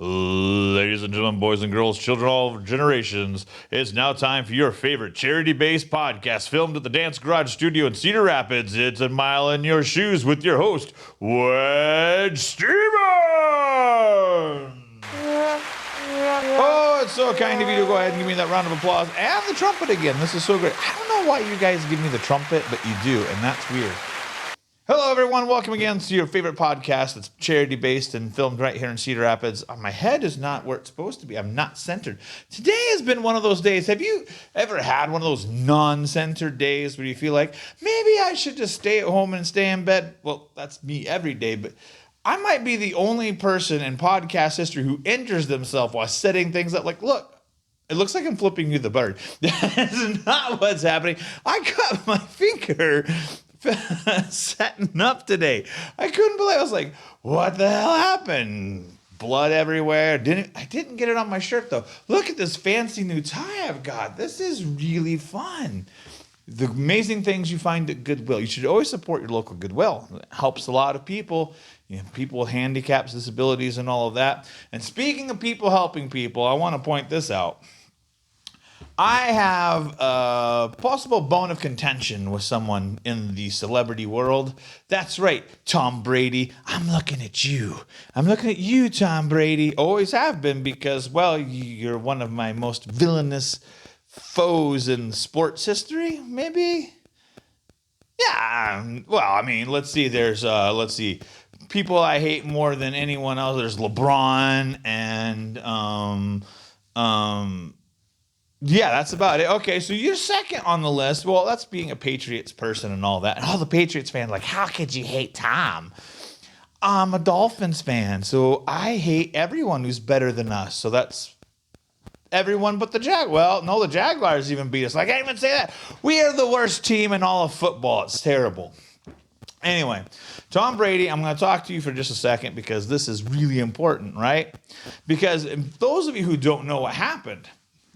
Ladies and gentlemen, boys and girls, children of all generations, it's now time for your favorite charity-based podcast filmed at the Dance Garage Studio in Cedar Rapids. It's a mile in your shoes with your host, Wedge Stevens. Oh, it's so kind of you to go ahead and give me that round of applause and the trumpet again. This is so great. I don't know why you guys give me the trumpet, but you do, and that's weird. Hello, everyone. Welcome again to your favorite podcast that's charity-based and filmed right here in Cedar Rapids. My head is not where it's supposed to be. I'm not centered. Today has been one of those days. Have you ever had one of those non-centered days where you feel like, maybe I should just stay at home and stay in bed? Well, that's me every day, but I might be the only person in podcast history who injures themselves while setting things up. Like, look, it looks like I'm flipping you the bird. That's not what's happening. I cut my finger setting up today. I couldn't believe it. I was like, what the hell happened? Blood everywhere. I didn't get it on my shirt though. Look at this fancy new tie I've got. This is really fun. The amazing things you find at Goodwill. You should always support your local Goodwill. It helps a lot of people. You know, people with handicaps, disabilities, and all of that. And speaking of people helping people, I want to point this out. I have a possible bone of contention with someone in the celebrity world. That's right, Tom Brady. I'm looking at you. I'm looking at you, Tom Brady. Always have been because, well, you're one of my most villainous foes in sports history, maybe? Yeah, well, I mean, let's see. Let's see. People I hate more than anyone else. There's LeBron and, yeah, that's about it. Okay, so you're second on the list. Well, that's being a Patriots person and all that. And all the Patriots fans are like, how could you hate Tom? I'm a Dolphins fan, so I hate everyone who's better than us. So that's everyone but the Jaguars. Well, no, the Jaguars even beat us. I can't even say that. We are the worst team in all of football. It's terrible. Anyway, Tom Brady, I'm going to talk to you for just a second because this is really important, right? Because those of you who don't know what happened,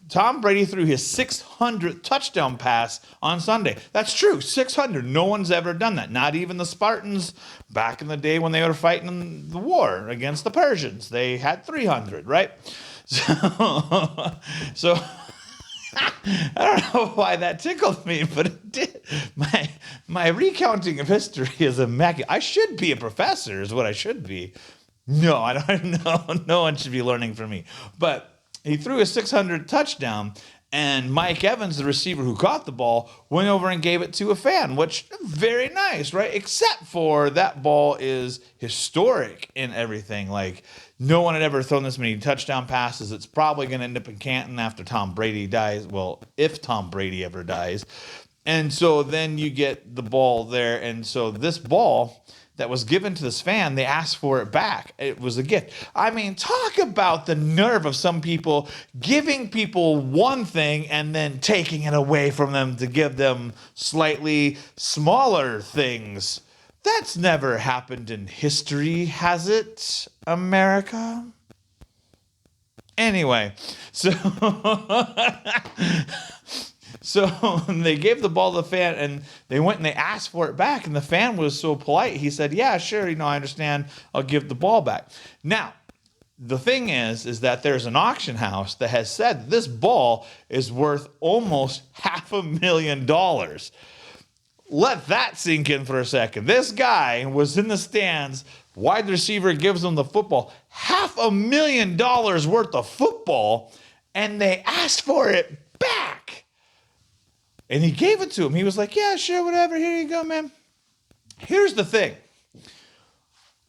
Tom Brady threw his 600th touchdown pass on Sunday. That's true, 600. No one's ever done that. Not even the Spartans back in the day when they were fighting the war against the Persians. They had 300, right? So I don't know why that tickled me, but it did. My recounting of history is immaculate. I should be a professor is what I should be. No, I don't know. No one should be learning from me. But he threw a 600 touchdown, and Mike Evans, the receiver who caught the ball, went over and gave it to a fan, which very nice, right? Except for that ball is historic in everything. Like, no one had ever thrown this many touchdown passes. It's probably going to end up in Canton after Tom Brady dies. Well, if Tom Brady ever dies. And so then you get the ball there. And so this ball that was given to this fan, they asked for it back. It was a gift. I mean, talk about the nerve of some people giving people one thing and then taking it away from them to give them slightly smaller things. That's never happened in history, has it, America? Anyway, so they gave the ball to the fan, and they went and they asked for it back, and the fan was so polite. He said, yeah, sure, I understand. I'll give the ball back. Now, the thing is that there's an auction house that has said this ball is worth almost $500,000. Let that sink in for a second. This guy was in the stands. Wide receiver gives him the football. $500,000 worth of football, and they asked for it back. And he gave it to him. He was like, yeah, sure, whatever. Here you go, man. Here's the thing.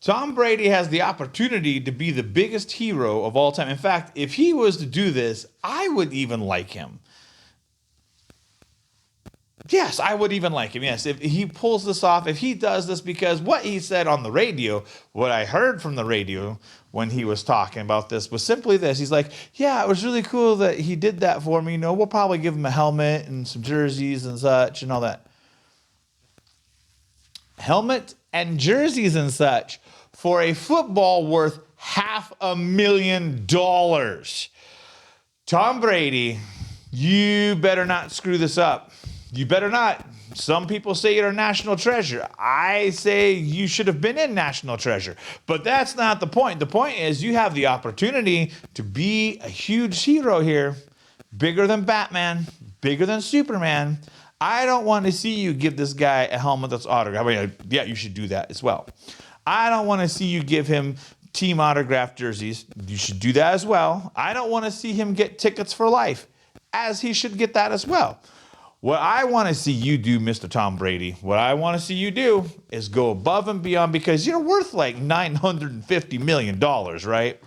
Tom Brady has the opportunity to be the biggest hero of all time. In fact, if he was to do this, I would even like him. Yes, I would even like him. Yes, if he pulls this off, if he does this, because what he said on the radio, what I heard from the radio when he was talking about this was simply this. He's like, yeah, it was really cool that he did that for me. We'll probably give him a helmet and some jerseys and such and all that. Helmet and jerseys and such for a football worth $500,000. Tom Brady, you better not screw this up. You better not. Some people say you're a national treasure. I say you should have been in National Treasure. But that's not the point. The point is you have the opportunity to be a huge hero here. Bigger than Batman, bigger than Superman. I don't want to see you give this guy a helmet that's autographed. I mean, yeah, you should do that as well. I don't want to see you give him team autographed jerseys. You should do that as well. I don't want to see him get tickets for life, as he should get that as well. What I want to see you do, Mr. Tom Brady, what I want to see you do is go above and beyond, because you're worth like $950 million, right?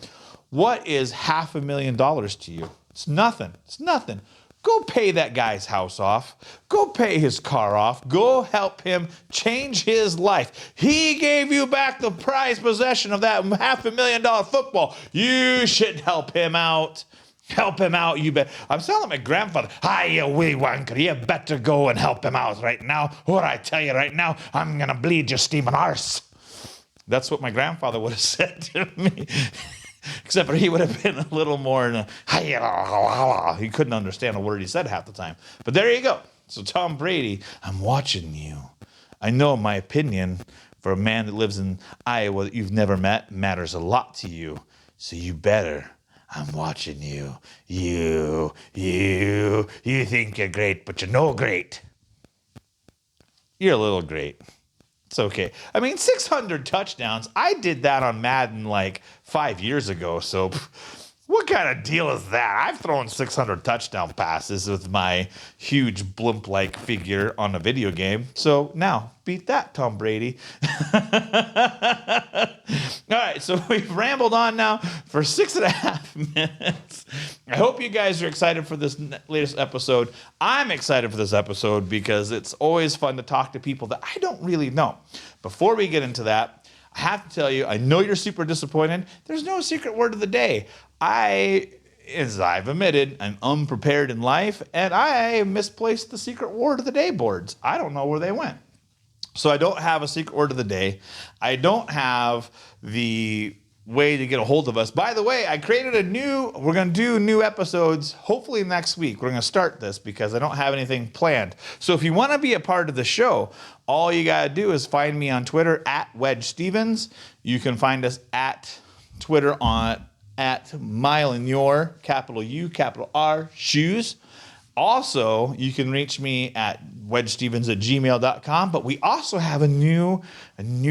What is $500,000 to you? It's nothing. It's nothing. Go pay that guy's house off. Go pay his car off. Go help him change his life. He gave you back the prized possession of that $500,000 football. You should help him out. Help him out, you bet. I'm telling my grandfather, you wee wanker, you better go and help him out right now, or I tell you right now, I'm going to bleed your steaming arse. That's what my grandfather would have said to me. Except for he would have been a little more, he couldn't understand a word he said half the time. But there you go. So Tom Brady, I'm watching you. I know my opinion for a man that lives in Iowa that you've never met matters a lot to you. So you better. I'm watching you. You think you're great, but you're no great. You're a little great. It's okay. I mean, 600 touchdowns. I did that on Madden like 5 years ago. So what kind of deal is that? I've thrown 600 touchdown passes with my huge blimp-like figure on a video game. So now, beat that, Tom Brady. All right, so we've rambled on now for 6.5 minutes. I hope you guys are excited for this latest episode. I'm excited for this episode because it's always fun to talk to people that I don't really know. Before we get into that, I have to tell you, I know you're super disappointed. There's no secret word of the day. As I've admitted, I'm unprepared in life, and I misplaced the secret word of the day boards. I don't know where they went. So I don't have a secret word of the day. I don't have the way to get a hold of us. By the way, I created we're going to do new episodes, hopefully next week. We're going to start this because I don't have anything planned. So if you want to be a part of the show, all you got to do is find me on Twitter at Wedge Stevens. You can find us at Twitter at Mile in Your, capital U, capital R, Shoes. Also, you can reach me at wedgestevens@gmail.com, but we also have a new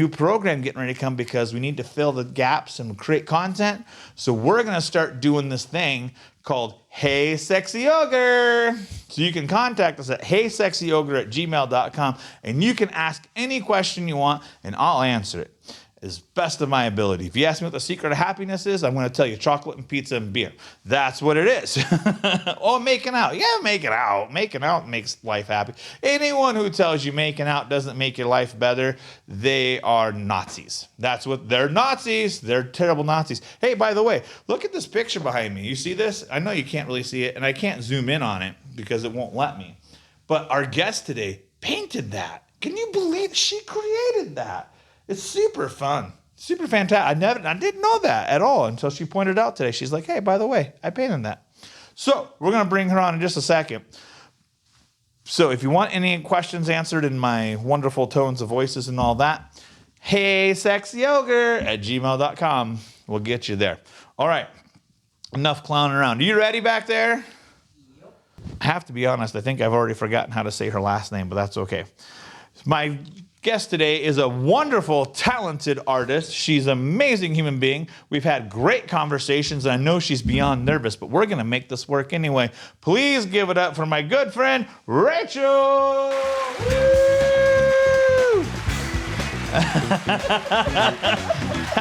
program getting ready to come because we need to fill the gaps and create content. So we're going to start doing this thing called Hey Sexy Ogre. So you can contact us at heysexyogre@gmail.com, and you can ask any question you want, and I'll answer it as best of my ability. If you ask me what the secret of happiness is, I'm going to tell you chocolate and pizza and beer. That's what it is. Oh, making out. Yeah, making out. Making out makes life happy. Anyone who tells you making out doesn't make your life better, they are Nazis. They're Nazis. They're terrible Nazis. Hey, by the way, look at this picture behind me. You see this? I know you can't really see it, and I can't zoom in on it because it won't let me. But our guest today painted that. Can you believe she created that? It's super fun, super fantastic. I didn't know that at all until she pointed out today. She's like, hey, by the way, I painted that. So we're going to bring her on in just a second. So if you want any questions answered in my wonderful tones of voices and all that, heysexyogre@gmail.com. We'll get you there. All right, enough clowning around. Are you ready back there? Yep. I have to be honest. I think I've already forgotten how to say her last name, but that's okay. My guest today is a wonderful, talented artist. She's an amazing human being. We've had great conversations, and I know she's beyond nervous, but we're going to make this work anyway. Please give it up for my good friend, Rachel! Woo!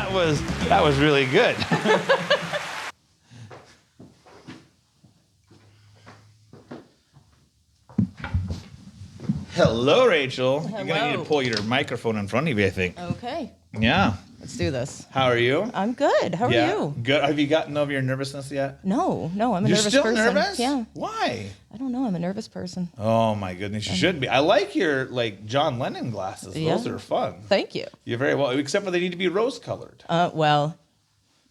That was really good. Hello, Rachel. Hello. You're going to need to pull your microphone in front of you, I think. Okay. Yeah. Let's do this. How are you? I'm good. How are you? Good. Have you gotten over your nervousness yet? No, I'm a nervous person. You're still nervous? Yeah. Why? I don't know. I'm a nervous person. Oh, my goodness. You should be. I like your, John Lennon glasses. Yeah. Those are fun. Thank you. You're very well, except for they need to be rose-colored. Well,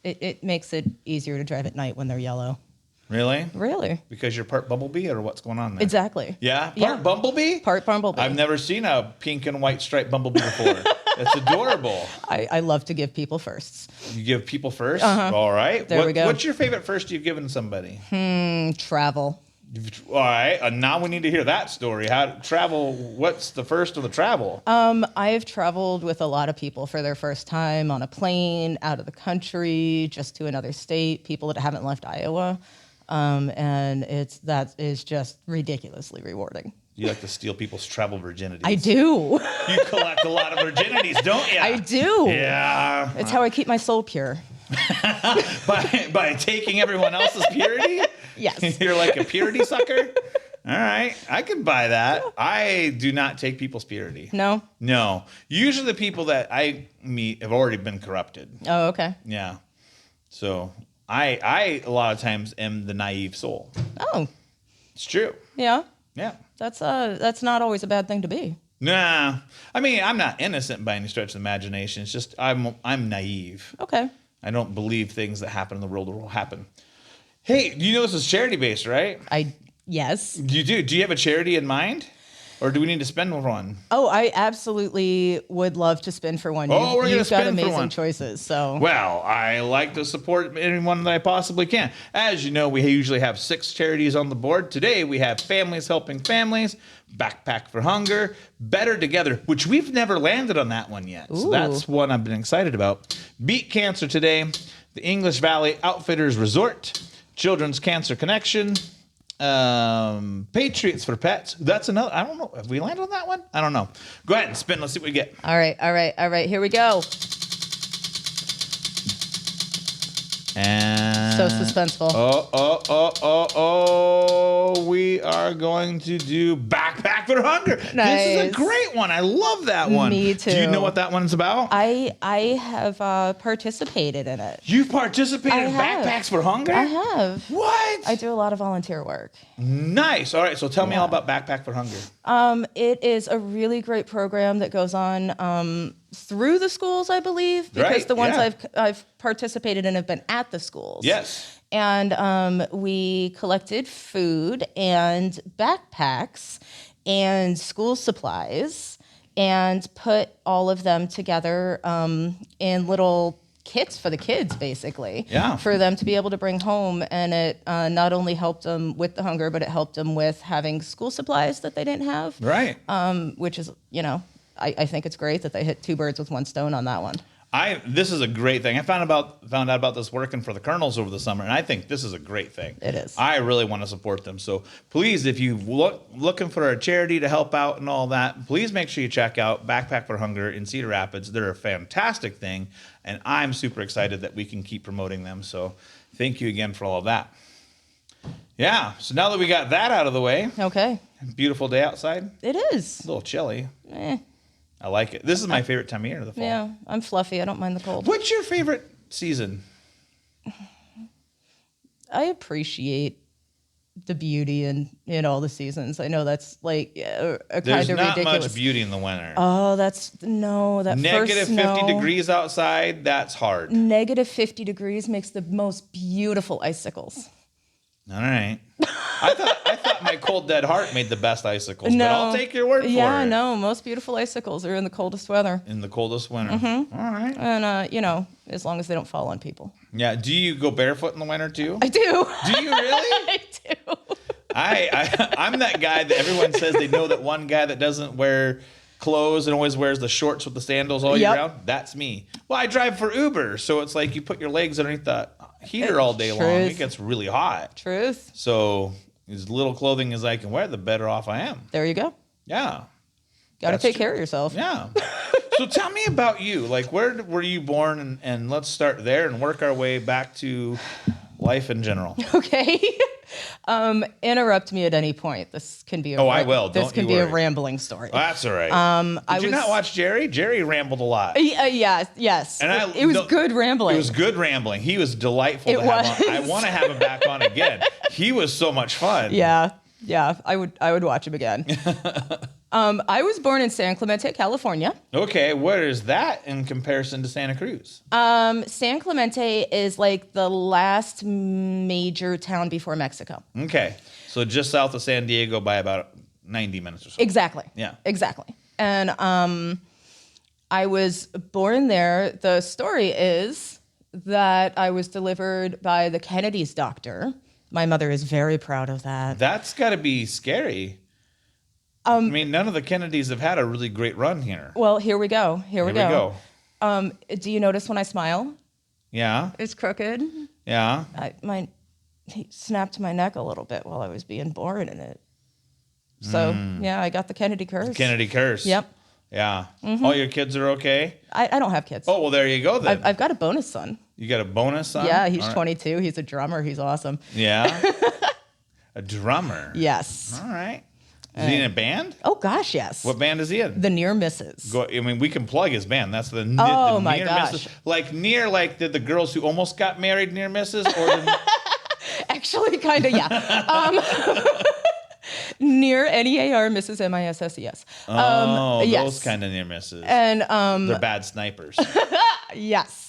it makes it easier to drive at night when they're yellow. Really? Really? Because you're part bumblebee, or what's going on there? Exactly. Yeah? Part Yeah. bumblebee? Part bumblebee. I've never seen a pink and white striped bumblebee before. It's adorable. I love to give people firsts. You give people first? Uh-huh. All right. There we go. What's your favorite first you've given somebody? Travel. All right. Now we need to hear that story. How travel? What's the first of the travel? I've traveled with a lot of people for their first time on a plane, out of the country, just to another state, people that haven't left Iowa. And that is just ridiculously rewarding. You like to steal people's travel virginities. I do. You collect a lot of virginities, don't you? I do. Yeah. It's how I keep my soul pure. By taking everyone else's purity? Yes. You're like a purity sucker? All right. I could buy that. I do not take people's purity. No? No. Usually the people that I meet have already been corrupted. Oh, okay. Yeah. So I a lot of times am the naive soul. Oh, It's true. yeah. Yeah. That's not always a bad thing to be. Nah. I mean, I'm not innocent by any stretch of the imagination. It's just I'm naive. Okay. I don't believe things that happen in the world will happen. Hey, you know this is charity based, right? Yes. You do. Do you have a charity in mind? Or do we need to spend one? Oh, I absolutely would love to spin for one. Oh, we're gonna You've got spin for amazing one. choices. So Well, I like to support anyone that I possibly can. As you know, we usually have 6 charities on the board. Today, we have Families Helping Families, Backpack for Hunger, Better Together, which we've never landed on that one yet. So Ooh. that's one I've been excited about. Beat Cancer Today, the English Valley Outfitters Resort, Children's Cancer Connection, Patriots for Pets. That's another. I don't know. Have we landed on that one? I don't know. Go ahead and spin. Let's see what we get. all right. Here we go. And So suspenseful. We are going to do Backpack for Hunger. This is a Nice. great one. I love that one. Me Do you too. know what that one's about? I have participated in it. You've participated I in have. Backpacks for Hunger? I have. What? I do a lot of volunteer work. Nice. All right. So tell me all about Backpack for Hunger. It is a really great program that goes on through the schools, I believe, because Right, the ones yeah. I've participated in have been at the schools. Yes. And we collected food and backpacks and school supplies and put all of them together in little kits for the kids, basically. Yeah. For them to be able to bring home. And it not only helped them with the hunger, but it helped them with having school supplies that they didn't have. Right. Which is, I think it's great that they hit 2 birds with 1 stone on that one. This is a great thing. I found out about this working for the Colonels over the summer, and I think this is a great thing. It is. I really want to support them. So please, if you looking for a charity to help out and all that, please make sure you check out Backpack for Hunger in Cedar Rapids. They're a fantastic thing, and I'm super excited that we can keep promoting them. So thank you again for all of that. Yeah. So now that we got that out of the way, Okay. beautiful day outside. It is. A little chilly. Eh, I like it. This is my favorite time of year, the fall. yeah, I'm fluffy. I don't mind the cold. What's your favorite season? I appreciate the beauty in all the seasons. I know that's like a There's kind of not ridiculous. much beauty in the winter. Oh, that Negative first 50 snow, degrees outside, that's hard. Negative 50 degrees makes the most beautiful icicles. All right. I thought my cold dead heart made the best icicles, but No. I'll take your word for it. Yeah, no, most beautiful icicles are in the coldest weather. In the coldest winter. Mm-hmm. All right. And as long as they don't fall on people. Yeah. Do you go barefoot in the winter too? I do. Do you really? I do. I'm that guy that everyone says they know, that one guy that doesn't wear clothes and always wears the shorts with the sandals all year Yep. round. That's me. Well, I drive for Uber, so it's like you put your legs underneath the heater all day long. Truth. It gets really hot. Truth. So as little clothing as I can wear, the better off I am. There you go. Yeah. Got to That's take true. care of yourself. Yeah. So tell me about you. Like, where were you born? And let's start there and work our way back to life in general. Okay. Interrupt me at any point. This can be I will. This Don't can you be a worry. rambling story. That's all right. Did you not watch Jerry? Jerry rambled a lot. Yes. And it was good rambling. It was good rambling. He was delightful It to have was. on. I want to have him back on again. He was so much fun. Yeah. I would watch him again. I was born in San Clemente, California. Okay, where is that in comparison to Santa Cruz? San Clemente is like the last major town before Mexico. Okay, so just south of San Diego by about 90 minutes or so. Exactly. Yeah. Exactly. And I was born there. The story is that I was delivered by the Kennedy's doctor. My mother is very proud of that. That's got to be scary. I mean, none of the Kennedys have had a really great run here. Well, here we go. Here we go. Do you notice when I smile? Yeah. It's crooked. Yeah. He snapped my neck a little bit while I was being born in it. So, yeah, I got the Kennedy curse. Kennedy curse. Yep. Yeah. All your kids are okay? I don't have kids. Oh, well, there you go then. I've got a bonus son. You got a bonus son? Yeah, he's All right. 22. He's a drummer. He's awesome. Yeah. A drummer. Yes. All right. Is he in a band? Oh, gosh, yes. What band is he in? The Near Misses. I mean, we can plug his band. That's the Oh, the my near gosh. misses. Like the girls who almost got married near misses, or the, Actually, kind of, yeah. Near Near Mrs. MISSES. those Yes. kind of near misses. And They're bad snipers. yes.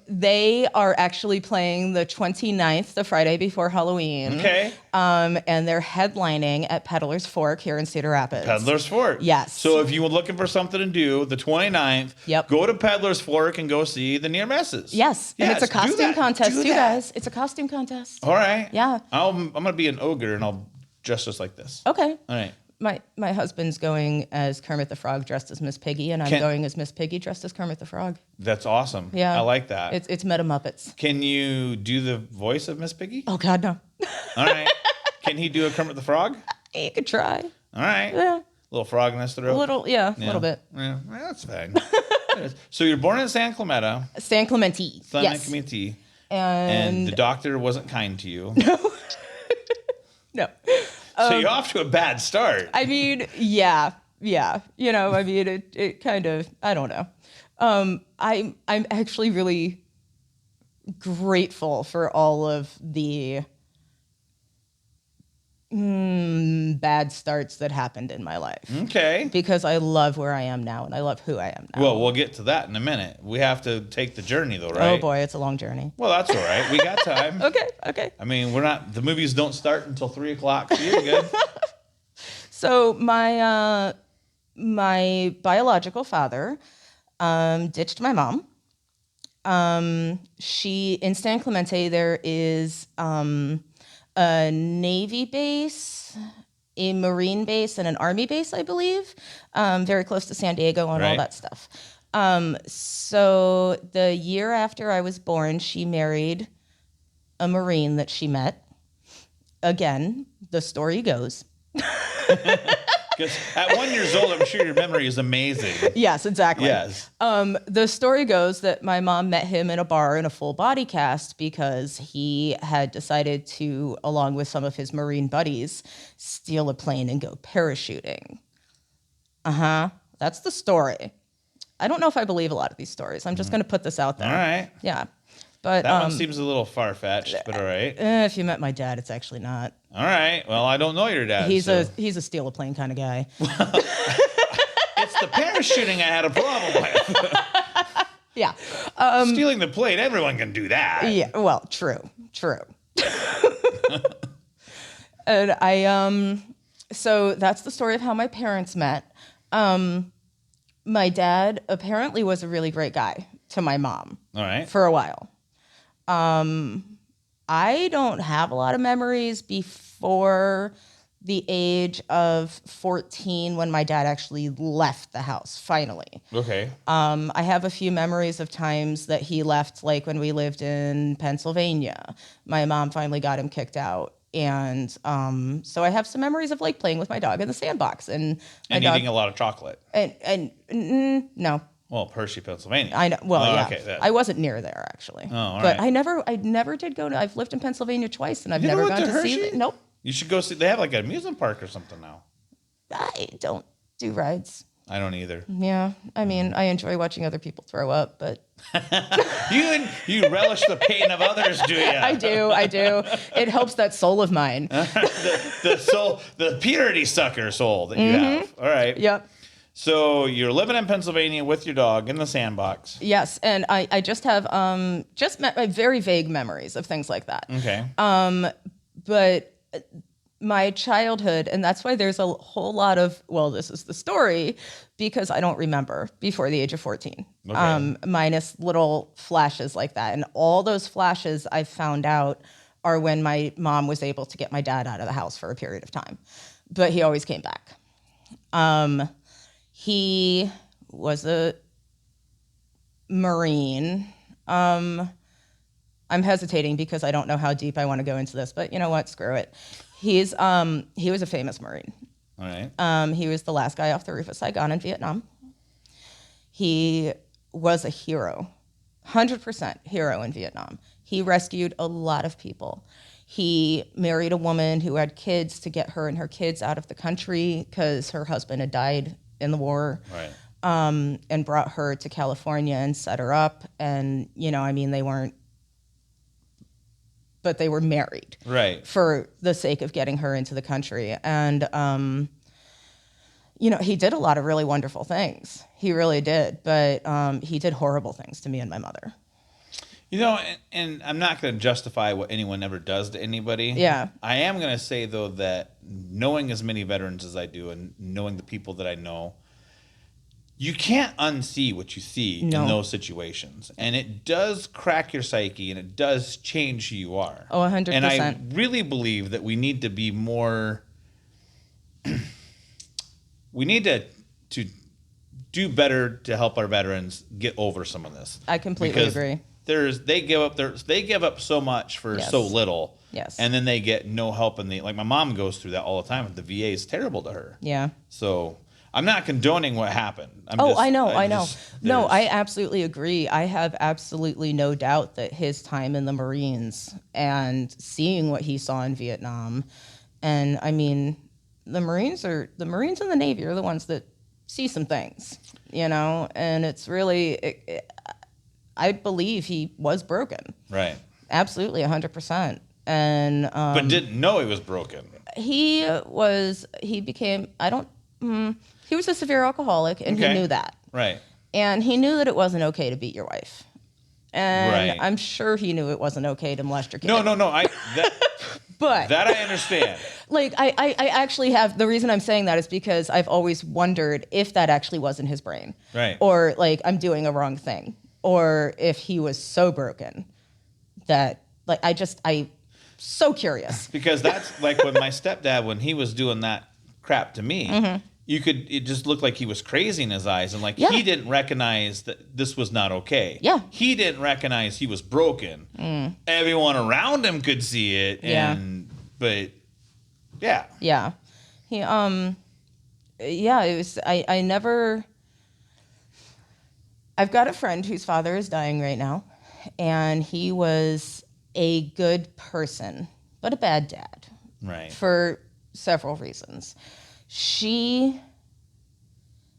They are actually playing the 29th, the Friday before Halloween. Okay. And they're headlining at Peddler's Fork here in Cedar Rapids. Peddler's Fork. Yes. So if you were looking for something to do, the 29th, Yep. go to Peddler's Fork and go see the near misses. Yes. And it's a do costume that. contest Do too, that. guys. It's a costume contest. All right. Yeah. I'm going to be an ogre and I'll dress just like this. Okay. All right. My husband's going as Kermit the Frog dressed as Miss Piggy, and I'm going as Miss Piggy dressed as Kermit the Frog. That's awesome. Yeah. I like that. It's Meta Muppets. Can you do the voice of Miss Piggy? Oh, God, no. All right. Can he do a Kermit the Frog? You could try. All right. Yeah. Little frog in his throat. A little bit. Yeah, well, that's fine. So you're born in San Clemente. San Clemente. San Yes. Clemente. And And the doctor wasn't kind to you. no. So you're off to a bad start. I mean, yeah. You know, I mean, it kind of, I don't know. I'm actually really grateful for all of the bad starts that happened in my life. Okay. Because I love where I am now and I love who I am now. Well, we'll get to that in a minute. We have to take the journey, though, right? Oh boy, it's a long journey. Well, that's all right. We got time. Okay. I mean, the movies don't start until 3:00, so you're good. So my biological father ditched my mom. In San Clemente, there is a Navy base, a Marine base, and an Army base, I believe, very close to San Diego and all Right. that stuff. So the year after I was born, she married a Marine that she met. Again, the story goes. Because at 1 year old, I'm sure your memory is amazing. Yes, exactly. Yes. The story goes that my mom met him in a bar in a full body cast because he had decided to, along with some of his Marine buddies, steal a plane and go parachuting. That's the story. I don't know if I believe a lot of these stories. I'm just going to put this out there. All right. Yeah. But That one seems a little far-fetched, but all right. if you met my dad, it's actually not. All right. Well, I don't know your dad. He's so. a steal a plane kind of guy. It's the parachuting I had a problem with. Yeah. Stealing the plane, everyone can do that. Yeah, well, true. And so that's the story of how my parents met. My dad apparently was a really great guy to my mom All right. for a while. I don't have a lot of memories before the age of 14 when my dad actually left the house, finally. Okay. I have a few memories of times that he left, like when we lived in Pennsylvania. My mom finally got him kicked out. And so I have some memories of like playing with my dog in the sandbox and eating a lot of chocolate. No, Well, Hershey, Pennsylvania. I know. Well, Oh, yeah, okay, I wasn't near there actually. Oh, all but right. I never did go to. I've lived in Pennsylvania twice, and I've You never never went gone to to see. Hershey? Nope, You should go see. They have like an amusement park or something now. I don't do rides. I don't either. Yeah. I mean, I enjoy watching other people throw up, but You relish the pain of others, do you? I do. It helps that soul of mine. The soul, the purity sucker soul that you have. All right. Yep. So you're living in Pennsylvania with your dog in the sandbox. Yes, and I just have very vague memories of things like that. Okay. But my childhood, and that's why there's a whole lot of, well, this is the story, because I don't remember before the age of 14, Okay. minus little flashes like that. And all those flashes I found out are when my mom was able to get my dad out of the house for a period of time. But he always came back. He was a Marine. I'm hesitating because I don't know how deep I want to go into this, but you know what? Screw it. He was a famous Marine. All right. He was the last guy off the roof of Saigon in Vietnam. He was a hero, 100% hero in Vietnam. He rescued a lot of people. He married a woman who had kids to get her and her kids out of the country because her husband had died in the war. Right. And brought her to California and set her up. And, they weren't, but they were married. Right. For the sake of getting her into the country. And, he did a lot of really wonderful things. He really did. But he did horrible things to me and my mother. And I'm not going to justify what anyone ever does to anybody. Yeah. I am going to say, though, that knowing as many veterans as I do and knowing the people that I know, you can't unsee what you see in those situations. And it does crack your psyche and it does change who you are. Oh, 100%. And I really believe that we need to be more... we need to do better to help our veterans get over some of this. I completely agree. They give up so much for so little. Yes. And then they get no help like my mom goes through that all the time. The VA is terrible to her. Yeah. So I'm not condoning what happened. I know. No, I absolutely agree. I have absolutely no doubt that his time in the Marines and seeing what he saw in Vietnam, and the Marines and the Navy are the ones that see some things, and it's really, I believe he was broken. Right. Absolutely, 100%. And but didn't know he was broken. He was a severe alcoholic, and he knew that. Right. And he knew that it wasn't okay to beat your wife. And right. I'm sure he knew it wasn't okay to molest your kid. No. But that I understand. I actually have, the reason I'm saying that is because I've always wondered if that actually was in his brain. Right. Or I'm doing a wrong thing. Or if he was so broken that, I'm so curious. Because that's like when my stepdad, when he was doing that crap to me, it just looked like he was crazy in his eyes. And he didn't recognize that this was not okay. Yeah. He didn't recognize he was broken. Everyone around him could see it. But yeah. Yeah. He, it was, I never, I've got a friend whose father is dying right now, and he was a good person, but a bad dad. Right. For several reasons. She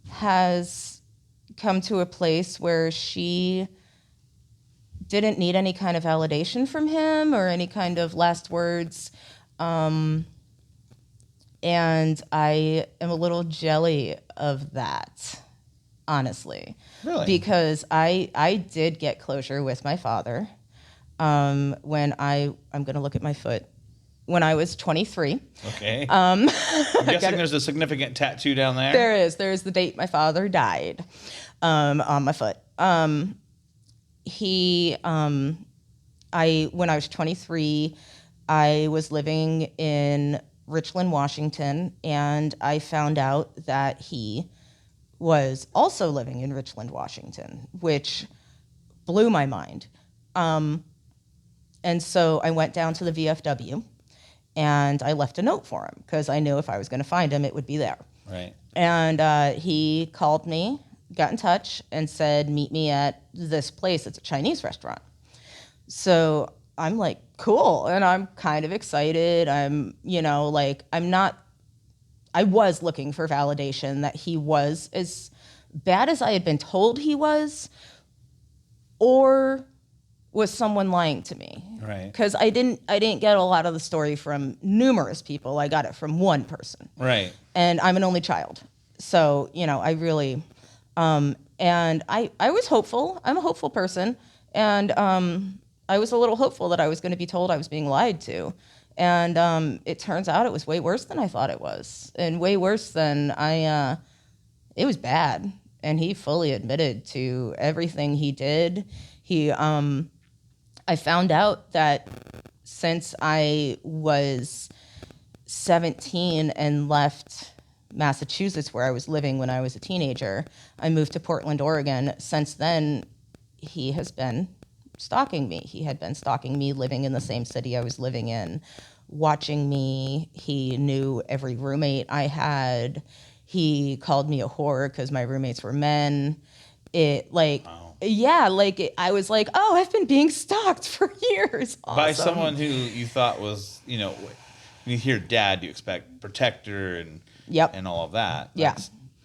has come to a place where she didn't need any kind of validation from him or any kind of last words. And I am a little jelly of that, honestly. Really? Because I did get closure with my father when I'm going to look at my foot. When I was 23. Okay. I'm guessing there's a significant tattoo down there. There is. There's the date my father died on my foot. When I was 23, I was living in Richland, Washington, and I found out that he was also living in Richland, Washington, which blew my mind. And so I went down to the VFW. And I left a note for him because I knew if I was going to find him, it would be there. Right. And he called me, got in touch, and said, meet me at this place. It's a Chinese restaurant. So I'm like, cool. And I'm kind of excited. I I was looking for validation that he was as bad as I had been told he was, or was someone lying to me? Right. Because I didn't get a lot of the story from numerous people. I got it from one person. Right. And I'm an only child. So, I really, and I was hopeful. I'm a hopeful person. And I was a little hopeful that I was going to be told I was being lied to. And it turns out it was way worse than I thought it was. And way worse than it was bad. And he fully admitted to everything he did. I found out that since I was 17 and left Massachusetts, where I was living when I was a teenager, I moved to Portland, Oregon. Since then, he has been stalking me. He had been stalking me living in the same city I was living in, watching me. He knew every roommate I had. He called me a whore because my roommates were men. I was like, oh, I've been being stalked for years. Awesome. By someone who you thought was, when you hear dad, you expect protector and all of that. Yeah.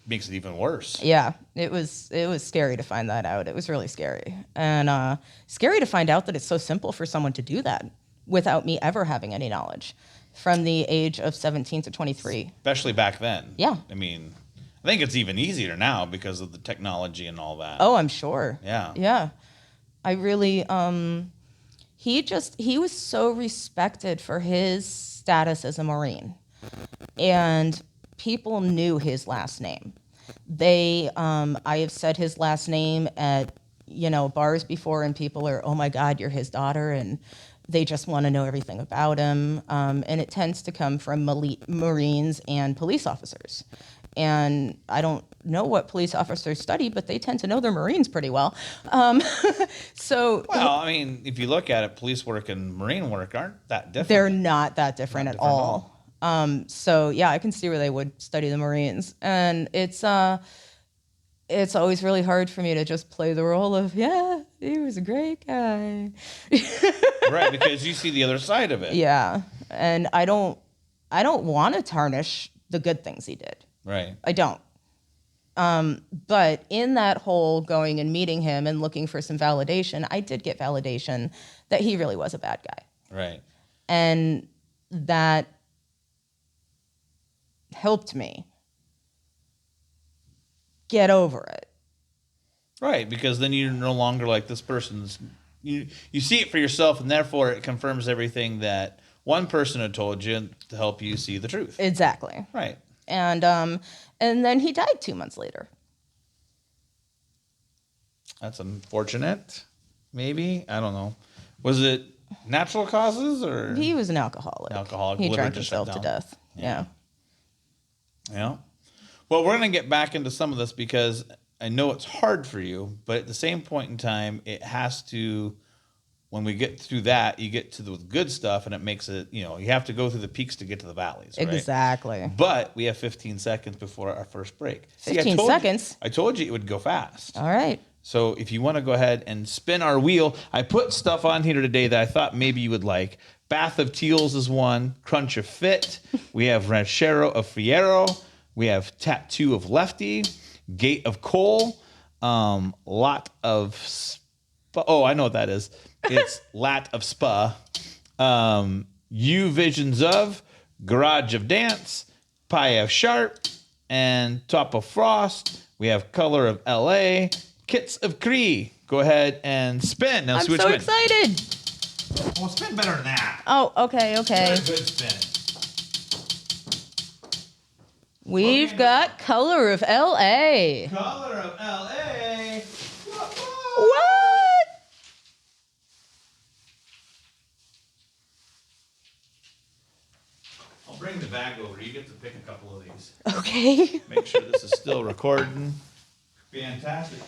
Makes it even worse. Yeah, it was scary to find that out. It was really scary. And scary to find out that it's so simple for someone to do that without me ever having any knowledge from the age of 17 to 23. Especially back then. Yeah. I think it's even easier now because of the technology and all that. Oh, I'm sure. Yeah. Yeah. I really, he was so respected for his status as a Marine. And people knew his last name. I have said his last name at, bars before, and people are, oh my God, you're his daughter. And they just want to know everything about him. And it tends to come from Marines and police officers. And I don't know what police officers study, but they tend to know their Marines pretty well. If you look at it, police work and Marine work aren't that different. They're not that different at all. I can see where they would study the Marines. And it's always really hard for me to just play the role of, yeah, he was a great guy. Right, because you see the other side of it. Yeah. And I don't want to tarnish the good things he did. Right. I don't. But in that whole going and meeting him and looking for some validation, I did get validation that he really was a bad guy. Right. And that helped me get over it. Right, because then you're no longer like this person's. You see it for yourself, and therefore it confirms everything that one person had told you to help you see the truth. Exactly. Right. And then he died 2 months later. That's unfortunate. Maybe, I don't know. Was it natural causes or? He was an alcoholic. He drank himself to death. Yeah. Yeah. Well, we're going to get back into some of this because I know it's hard for you, but at the same point in time, it has to, when we get through that, you get to the good stuff and it makes it, you have to go through the peaks to get to the valleys, right? Exactly. But we have 15 seconds before our first break. 15 seconds? I told you it would go fast. All right. So if you want to go ahead and spin our wheel, I put stuff on here today that I thought maybe you would like. Bath of Teals is one. Crunch of Fit. We have Ranchero of Fierro. We have Tattoo of Lefty. Gate of Coal. Lot of Spa. Oh, I know what that is. It's Lat of Spa. You Visions of. Garage of Dance. Pie of Sharp. And Top of Frost. We have Color of LA. Kits of Cree. Go ahead and spin. Now, I'm so excited. Well, spin better than that. Oh, okay. Good spin. We've got Color of LA. Color of LA. What? I'll bring the bag over. You get to pick a couple of these. Okay. Make sure this is still recording. Fantastic.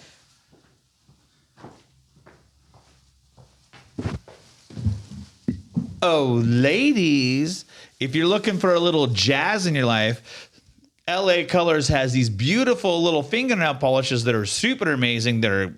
Oh, ladies, if you're looking for a little jazz in your life, LA Colors has these beautiful little fingernail polishes that are super amazing. They're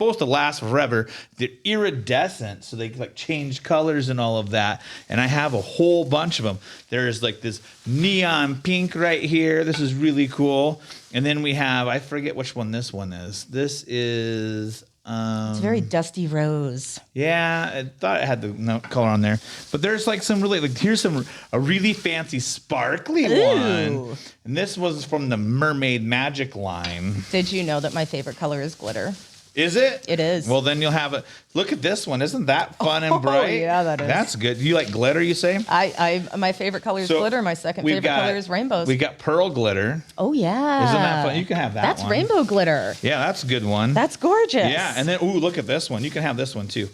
supposed to last forever. They're iridescent, so they like change colors and all of that. And I have a whole bunch of them. There's like this neon pink right here. This is really cool. And then we have, I forget which one this one is. This is... It's very dusty rose. Yeah, I thought it had the color on there. But there's like some really, like here's a really fancy sparkly one. And this was from the Mermaid Magic line. Did you know that my favorite color is glitter? Is it? It is. Well, then you'll have a look at this one. Isn't that fun and bright? Oh, yeah, that is. That's good. You like glitter, you say? My favorite color is glitter. My second favorite color is rainbows. We got pearl glitter. Oh yeah. Isn't that fun? You can have that That's one. rainbow glitter. Yeah, that's a good one. That's gorgeous. Yeah, and then look at this one. You can have this one too.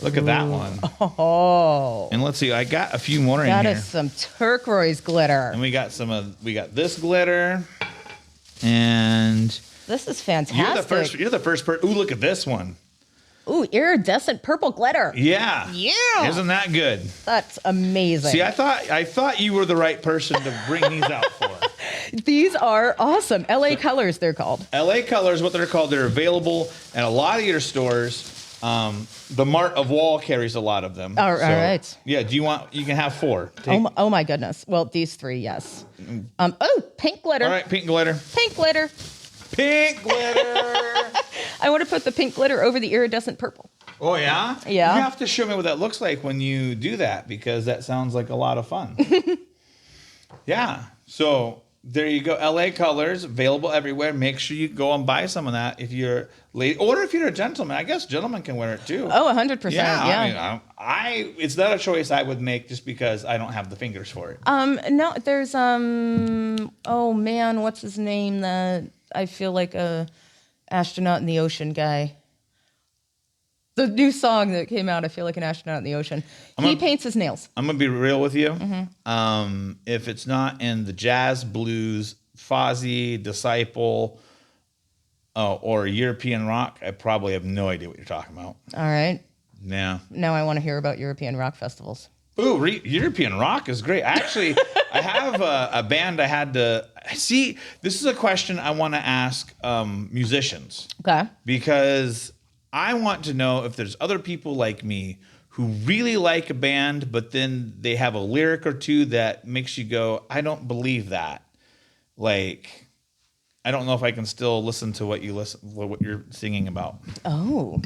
Look at that one. Oh. And let's see. I got a few more in here. That is some turquoise glitter. And we got we got this glitter. And this is fantastic. You're the first person. Ooh, look at this one. Ooh, iridescent purple glitter. Yeah. Yeah. Isn't that good? That's amazing. See, I thought you were the right person to bring these out for. These are awesome. LA Colors, they're called. LA Colors, what they're called. They're available at a lot of your stores. The Mart of Wall carries a lot of them. All right. Yeah. Do you want? You can have 4. Oh my goodness. Well, these 3, yes. Pink glitter. All right, pink glitter. Pink glitter. Pink glitter. I want to put the pink glitter over the iridescent purple. Oh yeah. Yeah. You have to show me what that looks like when you do that because that sounds like a lot of fun. Yeah. So there you go. LA Colors available everywhere. Make sure you go and buy some of that if you're lady, or if you're a gentleman. I guess gentlemen can wear it too. Oh, 100%. Yeah. I mean, it's not a choice I would make just because I don't have the fingers for it. No, there's oh man, what's his name? That I feel like a astronaut in the ocean guy. The new song that came out, I feel like an astronaut in the ocean. He paints his nails. I'm gonna be real with you. Mm-hmm. If it's not in the jazz, blues, Fozzy, Disciple, or European rock, I probably have no idea what you're talking about. All right. Yeah. Now I want to hear about European rock festivals. Ooh, European rock is great. Actually, I have a band I had to see. This is a question I want to ask musicians. Okay. Because I want to know if there's other people like me who really like a band, but then they have a lyric or two that makes you go, I don't believe that. Like, I don't know if I can still listen to what you're singing about. Oh.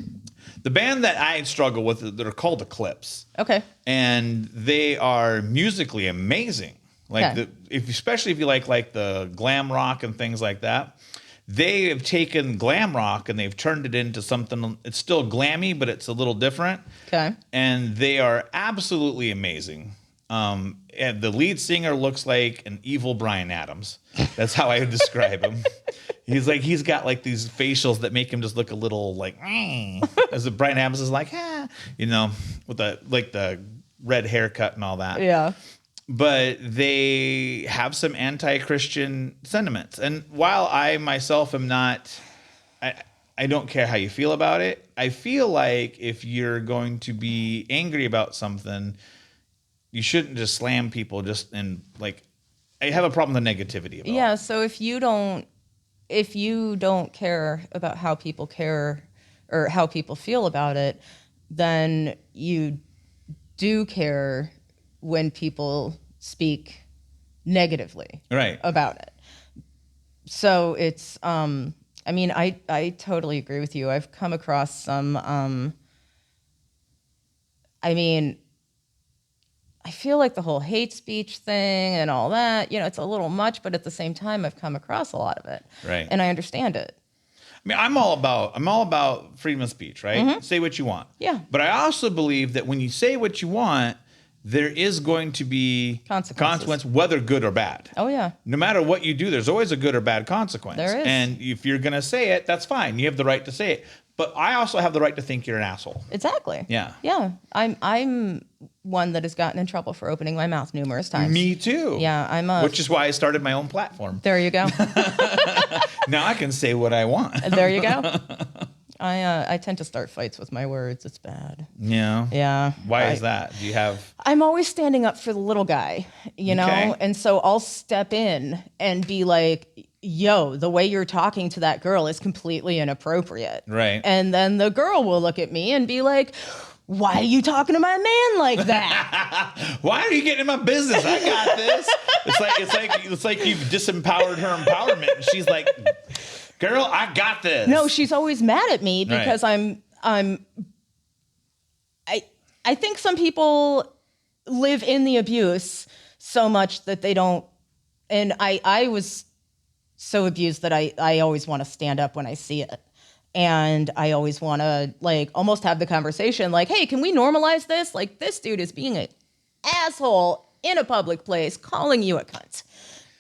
The band that I struggle with, they're called Eclipse. Okay. And they are musically amazing. Like especially if you like the glam rock and things like that. They have taken glam rock and they've turned it into something. It's still glammy, but it's a little different. Okay. And they are absolutely amazing. And the lead singer looks like an evil Bryan Adams. That's how I would describe him. He's got like these facials that make him just look a little like, as if Bryan Adams is like, with the red haircut and all that. Yeah. But they have some anti-Christian sentiments. And while I myself am not, I don't care how you feel about it. I feel like if you're going to be angry about something, you shouldn't just slam people I have a problem with negativity about it. Yeah, so if you don't care about how people care or how people feel about it, then you do care when people speak negatively about it. So it's I totally agree with you. I've come across some I feel like the whole hate speech thing and all that, it's a little much, but at the same time I've come across a lot of it. Right. And I understand it. I mean, I'm all about freedom of speech, right? Mm-hmm. Say what you want. Yeah. But I also believe that when you say what you want, there is going to be consequence, whether good or bad. Oh, yeah. No matter what you do, there's always a good or bad consequence. There is. And if you're going to say it, that's fine. You have the right to say it. But I also have the right to think you're an asshole. Exactly. Yeah. Yeah. I'm one that has gotten in trouble for opening my mouth numerous times. Me too. Yeah, which is why I started my own platform. There you go. Now I can say what I want. There you go. I tend to start fights with my words. It's bad. Yeah. Yeah. Why is that? Do you have? I'm always standing up for the little guy, you know, and so I'll step in and be like, yo, the way you're talking to that girl is completely inappropriate. Right. And then the girl will look at me and be like, why are you talking to my man like that? Why are you getting in my business? I got this. It's like you've disempowered her empowerment. And she's like, girl, I got this. No, she's always mad at me because Right. I think some people live in the abuse so much that they don't, and I was so abused that I always want to stand up when I see it. And I always want to like almost have the conversation like, hey, can we normalize this? Like this dude is being an asshole in a public place, calling you a cunt.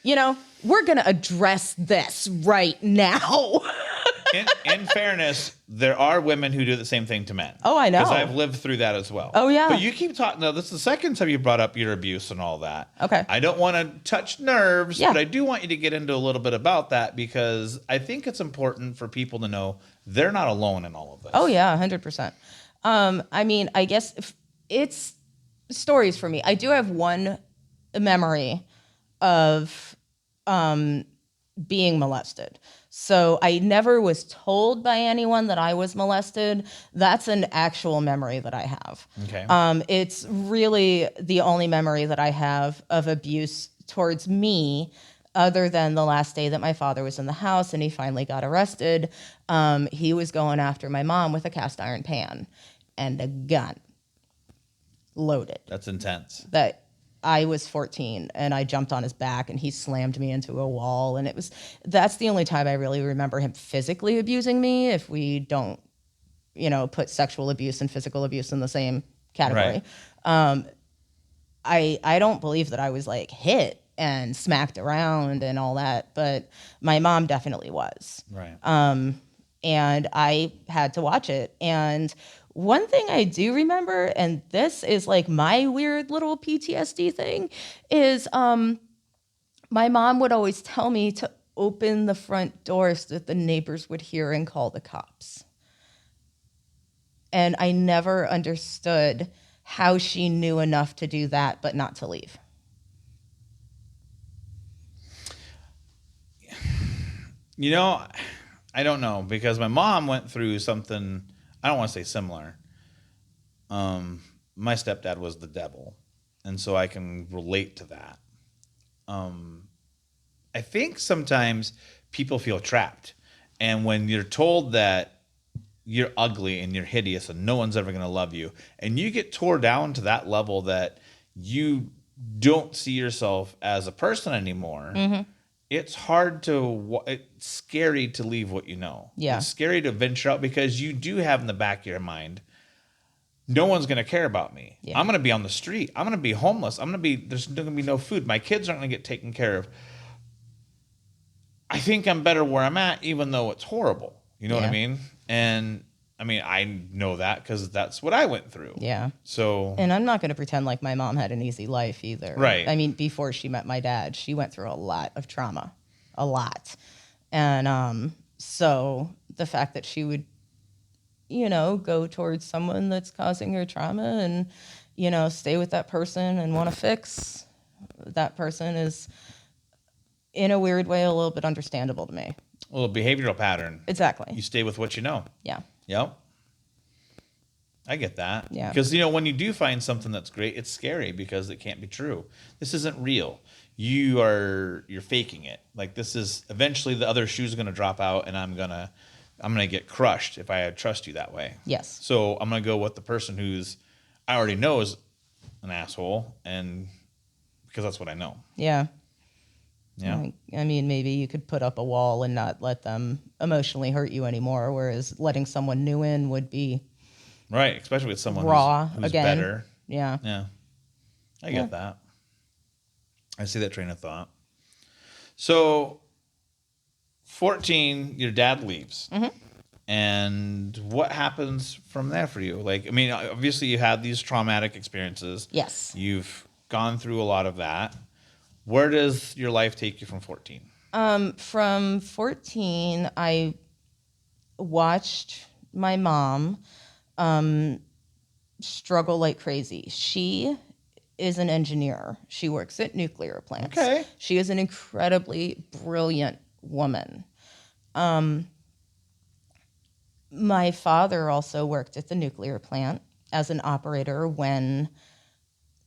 You know, we're going to address this right now. In fairness, there are women who do the same thing to men. Oh, I know. Because I've lived through that as well. Oh, yeah. But you keep talking. Now, this is the second time you brought up your abuse and all that. Okay. I don't want to touch nerves, Yeah. but I do want you to get into a little bit about that because I think it's important for people to know they're not alone in all of this. Oh, yeah, 100%. I mean, I guess it's stories for me. I do have one memory of being molested. So I never was told by anyone that I was molested. That's an actual memory that I have. Okay. It's really the only memory that I have of abuse towards me, other than the last day that my father was in the house and he finally got arrested. He was going after my mom with a cast iron pan and a gun loaded. That's intense. That I was 14 and I jumped on his back and he slammed me into a wall. And that's the only time I really remember him physically abusing me, if we don't, put sexual abuse and physical abuse in the same category. Right. I don't believe that I was like hit and smacked around and all that, but my mom definitely was. Right. And I had to watch it. And one thing I do remember, and this is like my weird little PTSD thing, is my mom would always tell me to open the front door so that the neighbors would hear and call the cops. And I never understood how she knew enough to do that, but not to leave. I don't know because my mom went through something, I don't want to say similar. My stepdad was the devil, and so I can relate to that. I think sometimes people feel trapped, and when you're told that you're ugly and you're hideous and no one's ever going to love you, and you get tore down to that level that you don't see yourself as a person anymore, it's hard it's scary to leave what you know. Yeah. It's scary to venture out because you do have in the back of your mind, no one's going to care about me. Yeah. I'm going to be on the street. I'm going to be homeless. There's going to be no food. My kids aren't going to get taken care of. I think I'm better where I'm at, even though it's horrible. You know what I mean? And I mean, I know that because that's what I went through. Yeah. So, and I'm not going to pretend like my mom had an easy life either. Right. I mean, before she met my dad, she went through a lot of trauma, a lot. And so the fact that she would, go towards someone that's causing her trauma and, stay with that person and want to fix that person is, in a weird way, a little bit understandable to me. a little behavioral pattern. Exactly. You stay with what you know. Yeah. Yep. I get that. Yeah. Because, when you do find something that's great, it's scary because it can't be true. This isn't real. You're faking it. Like this is eventually the other shoe's going to drop out and I'm going to get crushed if I trust you that way. Yes. So I'm going to go with the person I already know is an asshole and because that's what I know. Yeah. Yeah. I mean, maybe you could put up a wall and not let them emotionally hurt you anymore, whereas letting someone new in would be Right. Especially with someone raw who's again. better. Yeah. Yeah. I get that. I see that train of thought. So 14, your dad leaves. Mm-hmm. And what happens from there for you? Like, I mean, obviously you had these traumatic experiences. Yes. You've gone through a lot of that. Where does your life take you from 14? From 14, I watched my mom struggle like crazy. She is an engineer. She works at nuclear plants. Okay. She is an incredibly brilliant woman. My father also worked at the nuclear plant as an operator when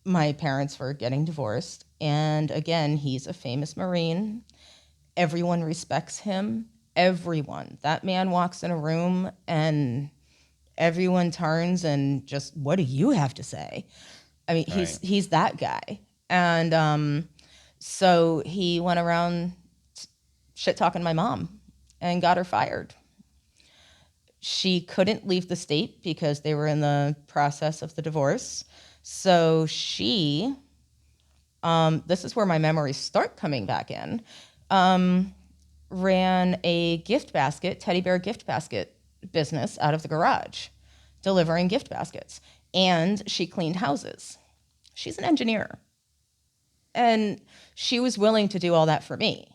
my parents were getting divorced. And again, he's a famous Marine. Everyone respects him. Everyone. That man walks in a room and everyone turns and just, what do you have to say? I mean, he's that guy. And so he went around shit talking my mom and got her fired. She couldn't leave the state because they were in the process of the divorce. So she, this is where my memories start coming back in, ran a gift basket, teddy bear gift basket business out of the garage, delivering gift baskets. And she cleaned houses. She's an engineer. And she was willing to do all that for me,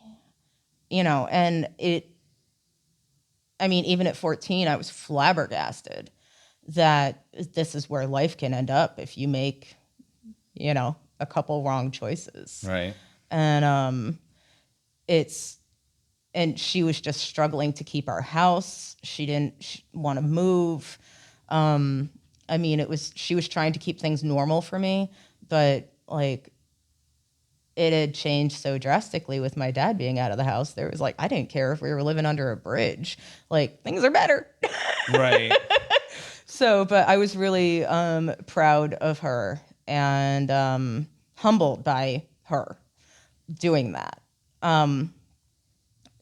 and even at 14, I was flabbergasted that this is where life can end up if you make, a couple wrong choices. Right. And and she was just struggling to keep our house. She didn't want to move. She was trying to keep things normal for me, but like it had changed so drastically with my dad being out of the house. There was I didn't care if we were living under a bridge. Things are better. Right. So, but I was really proud of her and humbled by her doing that.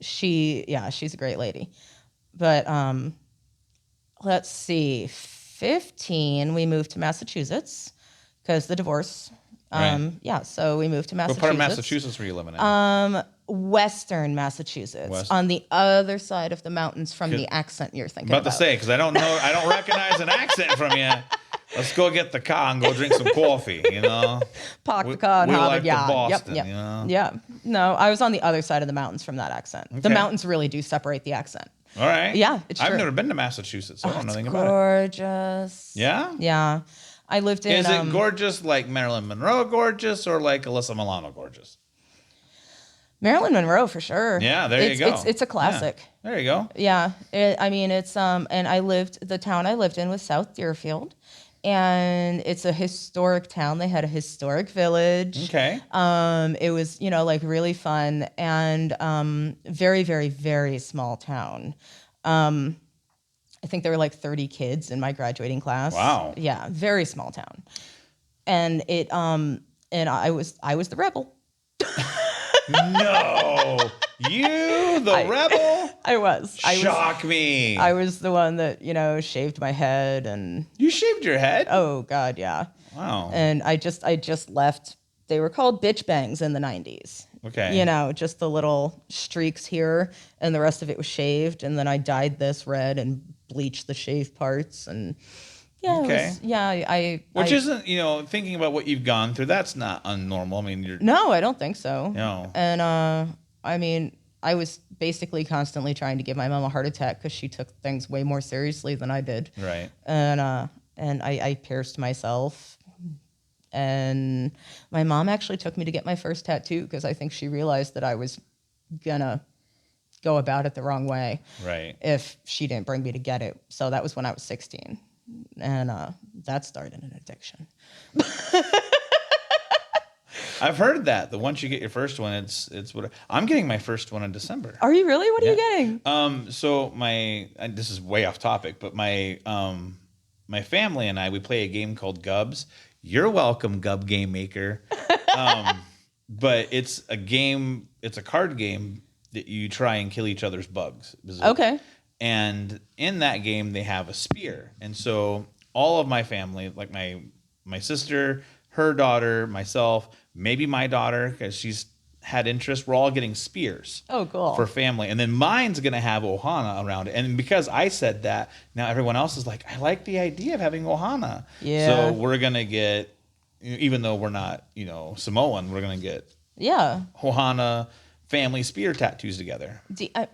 She's a great lady. But let's see, 15, we moved to Massachusetts because the divorce. Right. So we moved to Massachusetts. What part of Massachusetts were you living in? Western Massachusetts, on the other side of the mountains from the accent you're thinking about. About to say, because I don't recognize an accent from you. Let's go get the car and go drink some coffee, Park the car and we have like it, yeah. the Boston, Yep. Yeah. No, I was on the other side of the mountains from that accent. Okay. The mountains really do separate the accent. All right. Yeah, it's true. I've never been to Massachusetts, so I don't know anything about it. Gorgeous. Yeah? Yeah. I lived in... Is it gorgeous like Marilyn Monroe gorgeous or like Alyssa Milano gorgeous? Marilyn Monroe, for sure. Yeah, there you go. It's a classic. Yeah, there you go. Yeah. The town I lived in was South Deerfield. And it's a historic town. They had a historic village. Okay. It was, really fun and very, very, very small town. I think there were 30 kids in my graduating class. Wow. Yeah, very small town. And I was the rebel. No. You, the rebel? I was. Shock me. I was the one that, shaved my head and... You shaved your head? Oh, God, yeah. Wow. And I just left. They were called bitch bangs in the 90s. Okay. Just the little streaks here, and the rest of it was shaved. And then I dyed this red and bleached the shaved parts. And yeah, okay. Which isn't, thinking about what you've gone through, that's not unnormal. I mean, you're... No, I don't think so. No. And I was basically constantly trying to give my mom a heart attack because she took things way more seriously than I did. Right. And I pierced myself. And my mom actually took me to get my first tattoo because I think she realized that I was gonna go about it the wrong way. Right. If she didn't bring me to get it. So that was when I was 16. And that started an addiction. I've heard that once you get your first one, it's what I'm getting my first one in December. Are you really? What are you getting? So this is way off topic, but my family and we play a game called Gubs. You're welcome, Gub Game Maker. But it's a card game that you try and kill each other's bugs. Okay. And in that game, they have a spear. And so all of my family, like my sister, her daughter, myself, maybe my daughter, because she's had interest, we're all getting spears. Oh, cool. For family. And then mine's going to have Ohana around it. And because I said that, now everyone else is like, I like the idea of having Ohana. Yeah. So we're going to get, even though we're not, Samoan, we're going to get Ohana family spear tattoos together.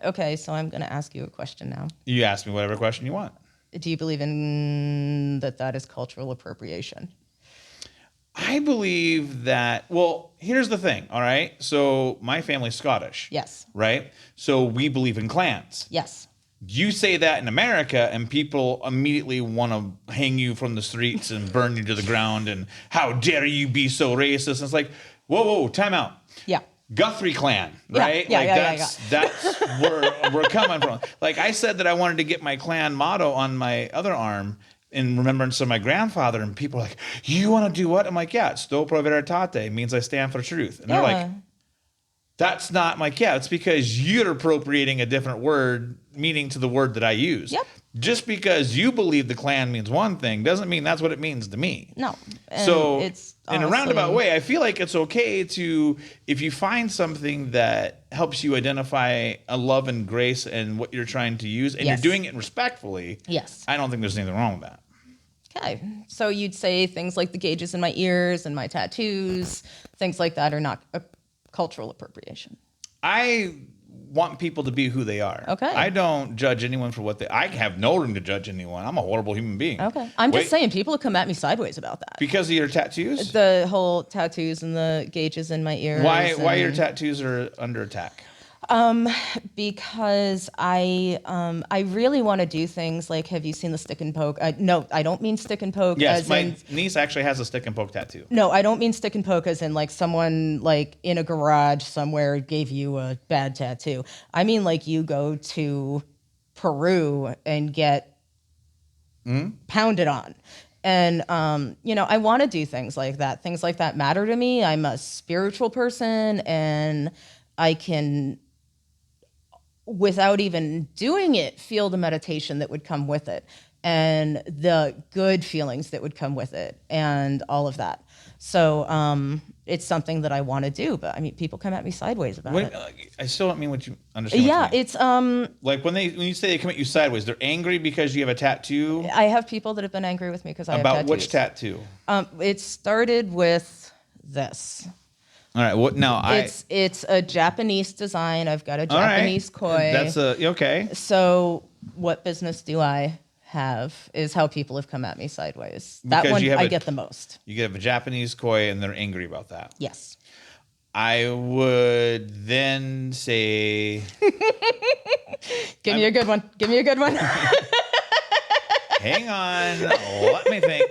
Okay, so I'm going to ask you a question now. You ask me whatever question you want. Do you believe in that is cultural appropriation? I believe that, well, here's the thing, all right? So my family's Scottish. Yes. Right? So we believe in clans. Yes. You say that in America, and people immediately want to hang you from the streets and burn you to the ground. And how dare you be so racist? And it's like, whoa, time out. Yeah. Guthrie clan, right? That's where we're coming from. Like I said that I wanted to get my clan motto on my other arm in remembrance of my grandfather, and people are like, "You want to do what?" I'm like, "Yeah, sto pro veritate," it means I stand for truth. And they're like, that's not my it's because you're appropriating a different word meaning to the word that I use. Yep. Just because you believe the clan means one thing doesn't mean that's what it means to me. No. And so it's in a roundabout way, I feel like it's okay to, if you find something that helps you identify a love and grace and what you're trying to use, and you're doing it respectfully. Yes. I don't think there's anything wrong with that. Okay. So you'd say things like the gauges in my ears and my tattoos, things like that are not a cultural appropriation. I want people to be who they are. Okay. I don't judge anyone for what I have no room to judge anyone. I'm a horrible human being. Okay. I'm just saying people come at me sideways about that. Because of your tattoos? The whole tattoos and the gauges in my ears. Why your tattoos are under attack? Because I really want to do things like, have you seen the stick and poke? No, I don't mean stick and poke. Yes, my niece actually has a stick and poke tattoo. No, I don't mean stick and poke as in like someone like in a garage somewhere gave you a bad tattoo. I mean like you go to Peru and get pounded on. And, I want to do things like that. Things like that matter to me. I'm a spiritual person, and I can, without even doing it, feel the meditation that would come with it and the good feelings that would come with it and all of that. So it's something that I want to do, but I mean, people come at me sideways about it. I still don't mean what you understand. Yeah, it's like when you say they come at you sideways, they're angry because you have a tattoo. I have people that have been angry with me because I have tattoos. About which tattoo? It started with this. All right. What now? It's a Japanese design. I've got a Japanese koi. That's okay. So what business do I have is how people have come at me sideways. That Because one I get the most. You get a Japanese koi, and they're angry about that. Yes. I would then say, Give me a good one. Give me a good one. hang on. Let me think.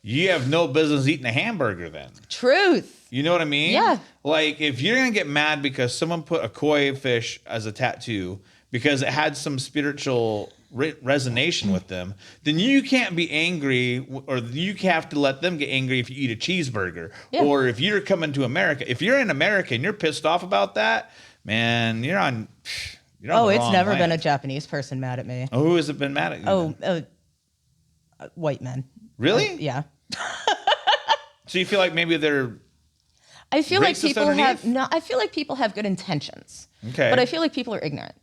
You have no business eating a hamburger then. Truth. You know what I mean? Yeah. Like if you're going to get mad because someone put a koi fish as a tattoo because it had some spiritual resonation with them, then you can't be angry, or you have to let them get angry if you eat a cheeseburger. Yeah. Or if you're coming to America. If you're in America and you're pissed off about that, man, you're on it's never been a Japanese person mad at me. Oh, who has it been mad at you? White men. Really? Yeah. So you feel like maybe they're I feel like people underneath? I feel like people have good intentions. Okay. But I feel like people are ignorant.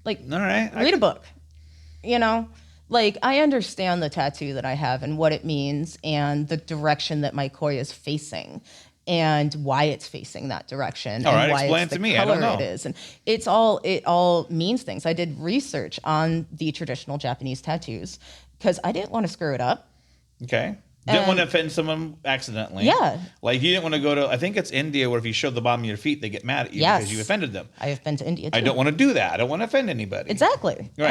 Like, all right. Read a book. Like I understand the tattoo that I have and what it means and the direction that my koi is facing and why it's facing that direction. All right, and why explain it's it to the me. I color don't know. it is. And it all means things. I did research on the traditional Japanese tattoos because I didn't want to screw it up. Okay. Didn't want to offend someone accidentally. Yeah. Like you didn't want to go to, I think it's India, where if you show the bottom of your feet, they get mad at you because you offended them. I have been to India too. I don't want to do that. I don't want to offend anybody. Exactly. Right.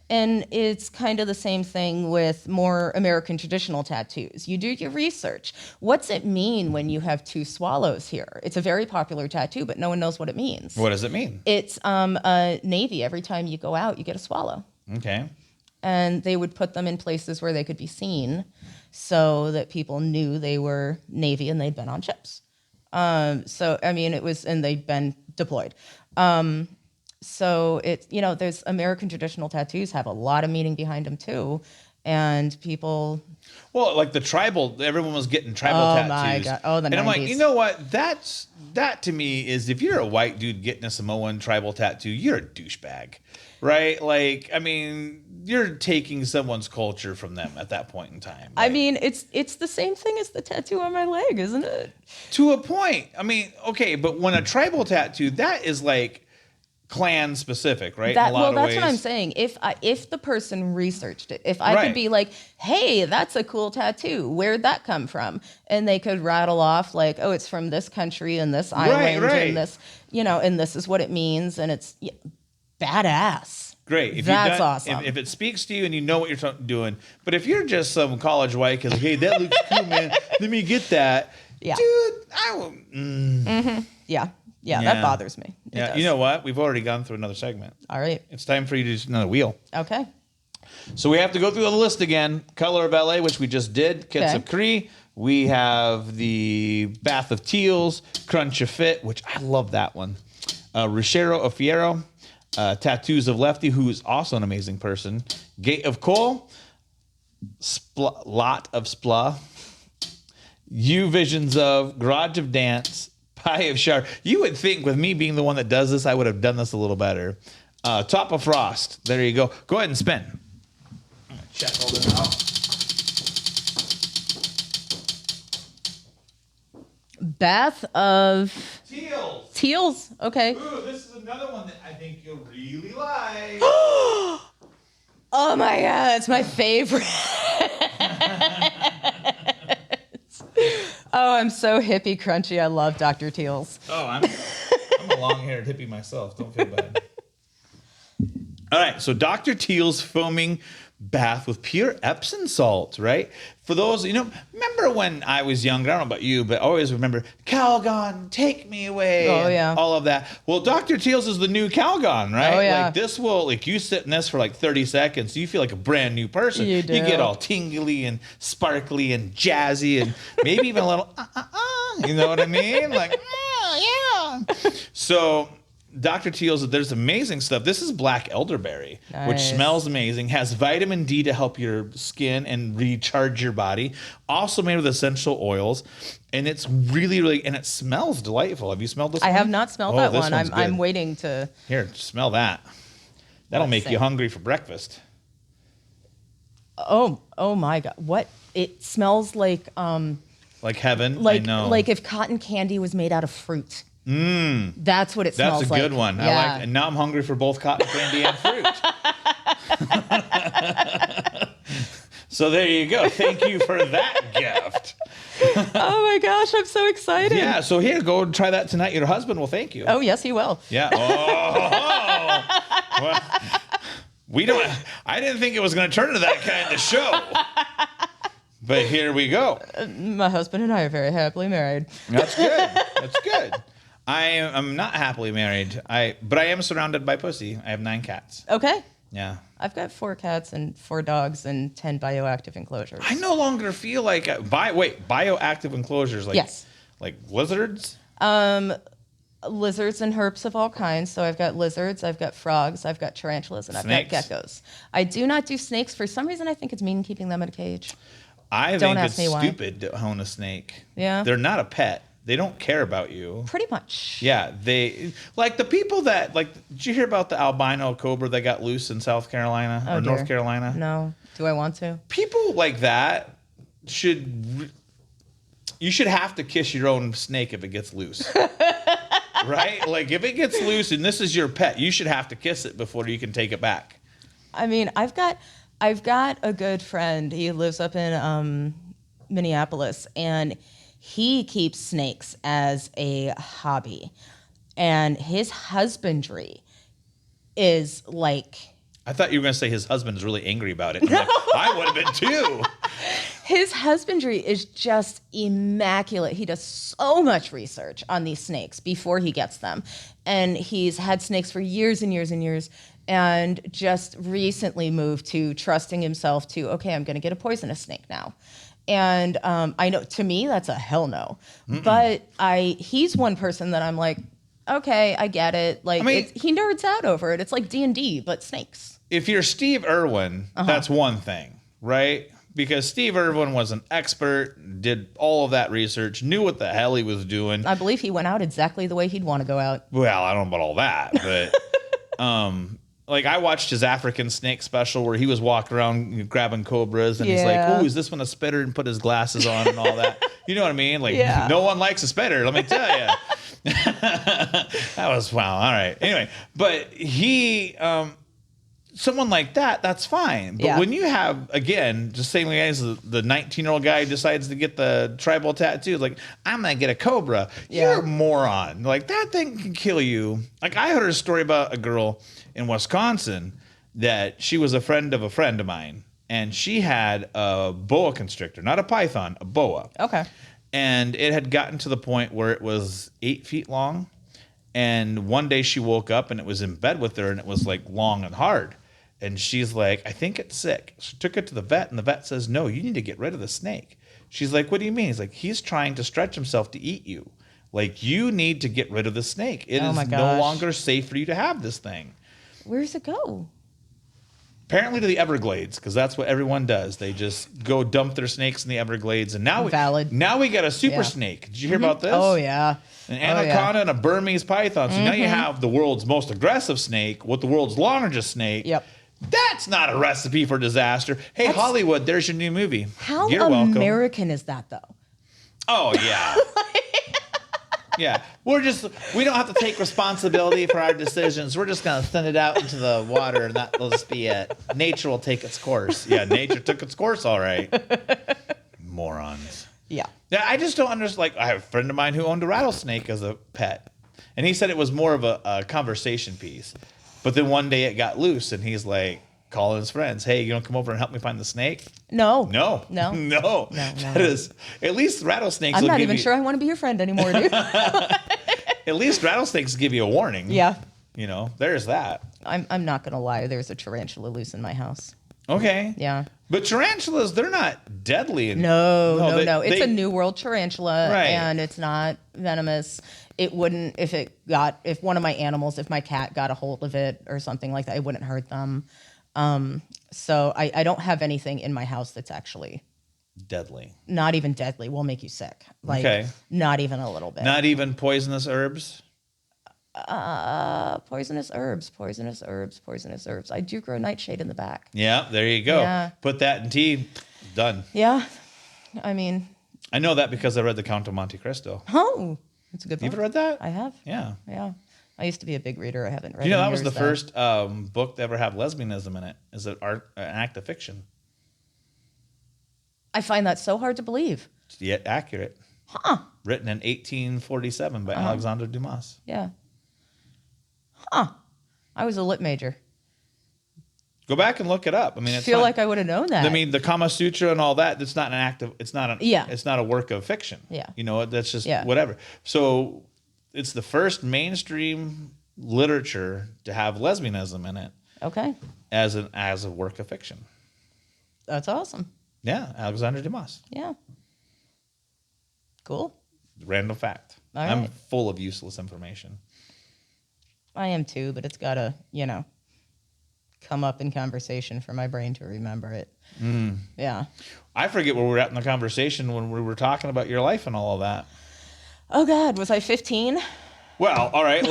And it's kind of the same thing with more American traditional tattoos. You do your research. What's it mean when you have two swallows here? It's a very popular tattoo, but no one knows what it means. What does it mean? It's a navy. Every time you go out, you get a swallow. Okay. And they would put them in places where they could be seen so that people knew they were Navy and they'd been on ships. And they'd been deployed. So it's, there's American traditional tattoos have a lot of meaning behind them too. And people. Well, like the tribal, everyone was getting tribal tattoos. Oh my God. Oh, the 90s. And I'm like, you know what? That to me is, if you're a white dude getting a Samoan tribal tattoo, you're a douchebag, right? Like, I mean, you're taking someone's culture from them at that point in time. I mean, it's the same thing as the tattoo on my leg, isn't it? To a point. I mean, okay, but when a tribal tattoo, that is like clan specific, right? That, in a lot well, of that's ways. what I'm saying. If the person researched it, if I could be like, hey, that's a cool tattoo. Where'd that come from? And they could rattle off like, oh, it's from this country and this island and this, and this is what it means. And it's badass. Great. That's awesome. If it speaks to you and you know what you're doing. But if you're just some college white kid, like, hey, that looks cool, man. Let me get that. Yeah. Dude, I will. Yeah, that bothers me. It does. You know what? We've already gone through another segment. All right. It's time for you to do another wheel. Okay. So we have to go through the list again. Color of LA, which we just did. Kits of Cree. We have the Bath of Teals. Crunch of Fit, which I love that one. Ruchero of Fierro. Tattoos of Lefty, who is also an amazing person. Gate of Coal. Lot of Spla. You Visions of. Garage of Dance. Pie of Shower. You would think with me being the one that does this, I would have done this a little better. Top of Frost. There you go. Go ahead and spin. I'm gonna check all this out. Bath of Teals. Teals. Okay. Ooh, this is another one that I think you'll really like. Oh my God, it's my favorite. Oh, I'm so hippie crunchy. I love Dr. Teals. Oh, I'm a long-haired hippie myself. Don't feel bad. All right, so Dr. Teal's foaming bath with pure Epsom salt, right? For those, remember when I was younger, I don't know about you, but I always remember, Calgon, take me away. Oh, yeah. All of that. Well, Dr. Teal's is the new Calgon, right? Oh, yeah. Like this will, like you sit in this for like 30 seconds, you feel like a brand new person. You do. You get all tingly and sparkly and jazzy and maybe even a little, you know what I mean? Like, yeah. So Dr. Teal's, there's amazing stuff. This is black elderberry, which Nice. smells amazing, has vitamin D to help your skin and recharge your body. Also made with essential oils. And it's really, really, and it smells delightful. Have you smelled this one? I have not smelled that this one. one's I'm good. waiting to. Here, smell that. That'll Let's make see. you hungry for breakfast. Oh my God. What? It smells like Like heaven, like I know. like if cotton candy was made out of fruit. That's what it smells That's a like. good one. I Yeah. like, and now I'm hungry for both cotton candy and fruit. So there you go. Thank you for that gift. Oh my gosh, I'm so excited. Yeah, so here, go try that tonight. Your husband will thank you. Oh yes, he will. Yeah. Oh. Well, I didn't think it was going to turn into that kind of show. But here we go. My husband and I are very happily married. That's good. That's good. I am not happily married. But I am surrounded by pussy. I have 9 cats. Okay. Yeah. I've got 4 cats and 4 dogs and 10 bioactive enclosures. I no longer feel like bioactive enclosures like Yes. like lizards. Lizards and herps of all kinds. So I've got lizards, I've got frogs, I've got tarantulas, and Snakes. I've got geckos. I do not do snakes. For some reason, I think it's mean keeping them in a cage. I Don't think ask it's me why. stupid to own a snake. Yeah. They're not a pet. They don't care about you. Pretty much. Yeah, they like the people that like. Did you hear about the albino cobra that got loose in South Carolina or dear. North Carolina? No. Do I want to? People like that should. You should have to kiss your own snake if it gets loose. Right? Like if it gets loose and this is your pet, you should have to kiss it before you can take it back. I mean, I've got a good friend. He lives up in Minneapolis, and he keeps snakes as a hobby. And his husbandry is like, I thought you were going to say his husband's really angry about it. I'm like, I would have been too. his husbandry is just immaculate. He does so much research on these snakes before he gets them. And he's had snakes for years and years and years, and just recently moved to trusting himself to, okay, I'm going to get a poisonous snake now. And I know, to me, that's a hell no. But he's one person that I'm like, okay, I get it. Like, I mean, he nerds out over it. It's like D&D, but snakes. If you're Steve Irwin, that's one thing, right? Because Steve Irwin was an expert, did all of that research, knew what the hell he was doing. I believe he went out exactly the way he'd want to go out. Well, I don't know about all that, but like I watched his African snake special where he was walking around grabbing cobras, and he's like, Yeah. "Oh, is this one a spitter?" and put his glasses on and all that. You know what I mean? Like, Yeah. no one likes a spitter, let me tell you. That was wow. All right. Anyway, but he, someone like that, that's fine. But Yeah. when you have, again, just saying like as the 19-year-old guy decides to get the tribal tattoo, like, I'm going to get a cobra. Yeah. You're a moron. Like, that thing can kill you. Like, I heard a story about a girl in Wisconsin that she was a friend of mine. And she had a boa constrictor, not a python, a boa. Okay. And it had gotten to the point where it was 8 feet long. And one day she woke up and it was in bed with her and it was like long and hard. And she's like, I think it's sick. She took it to the vet and the vet says, no, you need to get rid of the snake. She's like, what do you mean? He's like, he's trying to stretch himself to eat you. Like, you need to get rid of the snake. It is no longer safe for you to have this thing. Where's it go? Apparently to the Everglades, because that's what everyone does. They just go dump their snakes in the Everglades. And now now we got a super snake. Did you hear about this? Oh, yeah. An anaconda and a Burmese python. So now you have the world's most aggressive snake with the world's largest snake. Yep. That's not a recipe for disaster. Hey, Hollywood, there's your new movie. How You're welcome. American is that, though? Oh, yeah. Yeah. We don't have to take responsibility for our decisions. We're just going to send it out into the water and that'll just be it. Nature will take its course. Yeah, nature took its course, all right. Morons. Yeah. Yeah, I just don't understand. Like, I have a friend of mine who owned a rattlesnake as a pet. And he said it was more of a conversation piece. But then one day it got loose and he's like calling his friends, hey, you gonna come over and help me find the snake? No. No. No. No. That is, at least rattlesnakes I'm will not give even you, sure I want to be your friend anymore, dude. at least rattlesnakes give you a warning. Yeah. You know, there's that. I'm not going to lie. There's a tarantula loose in my house. Okay. Yeah. But tarantulas, they're not deadly. No. It's a New World tarantula, Right. and it's not venomous. It wouldn't, if one of my animals, if my cat got a hold of it or something like that, it wouldn't hurt them. So I don't have anything in my house that's actually deadly. not even deadly. Will make you sick. Like, Okay. not even a little bit. Not even poisonous herbs? Poisonous herbs. I do grow nightshade in the back. Yeah, there you go. Yeah. Put that in tea. Done. Yeah. I mean. I know that because I read The Count of Monte Cristo. Oh, that's a good book. You ever read that? I have. Yeah. Yeah. I used to be a big reader. I haven't read. You know, in that was the years, though. first book to ever have lesbianism in it. Is an act of fiction. I find that so hard to believe. Yet accurate. Huh. Written in 1847 by Alexandre Dumas. Yeah. Huh. I was a lit major. Go back and look it up. I mean, I it's feel not, like I would have known that. I mean, the Kama Sutra and all that. It's not an act of. It's not an. Yeah. It's not a work of fiction. Yeah. You know, that's just Yeah. whatever. So, it's the first mainstream literature to have lesbianism in it Okay. as a work of fiction. That's awesome. Yeah, Alexandre Dumas. Yeah. Cool. Random fact. All I'm right. full of useless information. I am too, but it's got to, come up in conversation for my brain to remember it. Yeah. I forget where we were at in the conversation when we were talking about your life and all of that. Oh, God. Was I 15? Well, all right.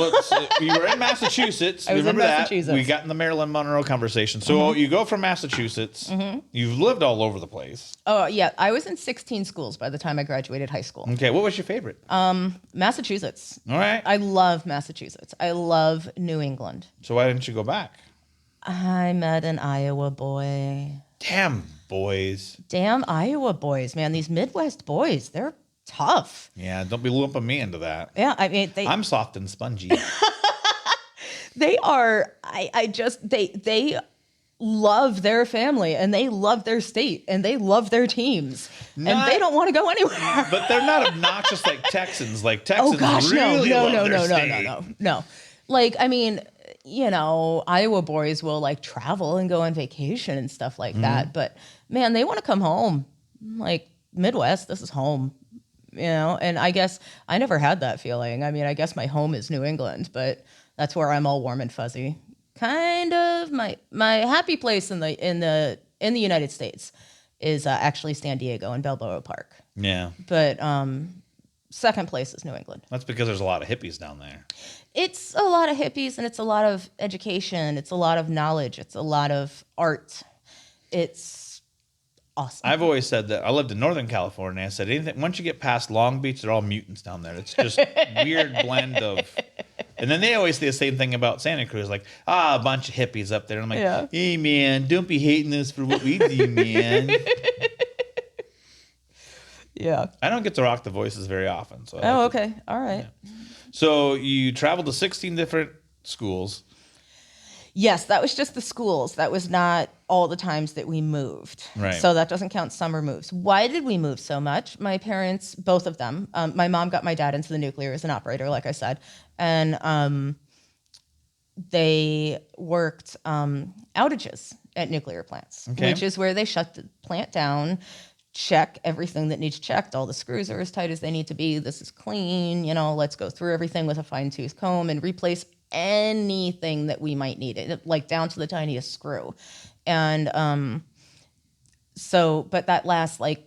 You were in Massachusetts. I was in Remember Massachusetts. that? We got in the Marilyn Monroe conversation. So you go from Massachusetts. You've lived all over the place. Oh, yeah. I was in 16 schools by the time I graduated high school. Okay. What was your favorite? Massachusetts. All right. I love Massachusetts. I love New England. So why didn't you go back? I met an Iowa boy. Damn boys. Damn Iowa boys, man. These Midwest boys, they're tough. Yeah. Don't be lumping me into that. Yeah, I mean, I'm soft and spongy. they are, they love their family and they love their state and they love their teams and they don't want to go anywhere. But they're not obnoxious like Texans. Like Texans Oh gosh, really love their state. no. Like, I mean, Iowa boys will like travel and go on vacation and stuff like that. But man, they want to come home. Like Midwest, this is home, and I guess I never had that feeling. I mean, I guess my home is New England, but that's where I'm all warm and fuzzy. Kind of my happy place in the United States is actually San Diego and Balboa Park. Yeah. But second place is New England. That's because there's a lot of hippies down there. It's a lot of hippies and it's a lot of education. It's a lot of knowledge. It's a lot of art. It's awesome. I've always said that I lived in Northern California. I said anything once you get past Long Beach, they're all mutants down there. It's just weird blend of. And then they always say the same thing about Santa Cruz, like a bunch of hippies up there. And I'm like, Yeah. hey man, don't be hating us for what we do, man. Yeah. I don't get to rock the voices very often, so. Oh, okay. All right. So you traveled to 16 different schools. Yes, that was just the schools. That was not all the times that we moved. Right. So that doesn't count summer moves. Why did we move so much? My parents, both of them, my mom got my dad into the nuclear as an operator, like I said. And they worked outages at nuclear plants, Okay. which is where they shut the plant down, check everything that needs checked. All the screws are as tight as they need to be. This is clean. Let's go through everything with a fine tooth comb and replace anything that we might need, it like down to the tiniest screw. And but that lasts like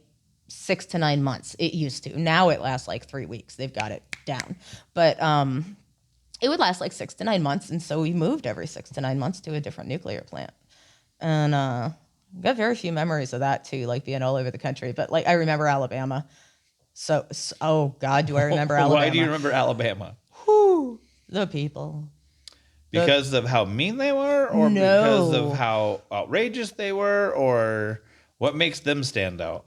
6 to 9 months. It used to. Now it lasts like 3 weeks. They've got it down. But it would last like 6 to 9 months. And so we moved every 6 to 9 months to a different nuclear plant. And got very few memories of that too, like being all over the country. But like I remember Alabama. So oh God, do I remember Alabama? Why do you remember Alabama? Whew, the people. Because of how mean they were, or No. because of how outrageous they were, or what makes them stand out?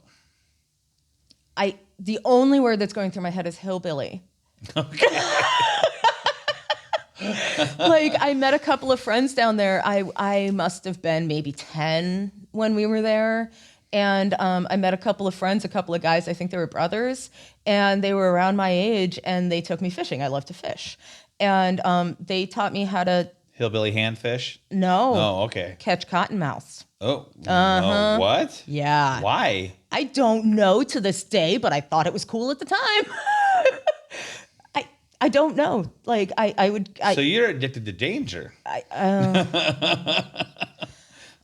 The only word that's going through my head is hillbilly. Okay. Like I met a couple of friends down there. I must have been maybe 10 when we were there. And I met a couple of friends, a couple of guys, I think they were brothers, and they were around my age, and they took me fishing. I love to fish. And they taught me how to... Hillbilly handfish? No. Oh, okay. Catch cottonmouths. Oh, no. What? Yeah. Why? I don't know to this day, but I thought it was cool at the time. I don't know. Like I would. So you're addicted to danger.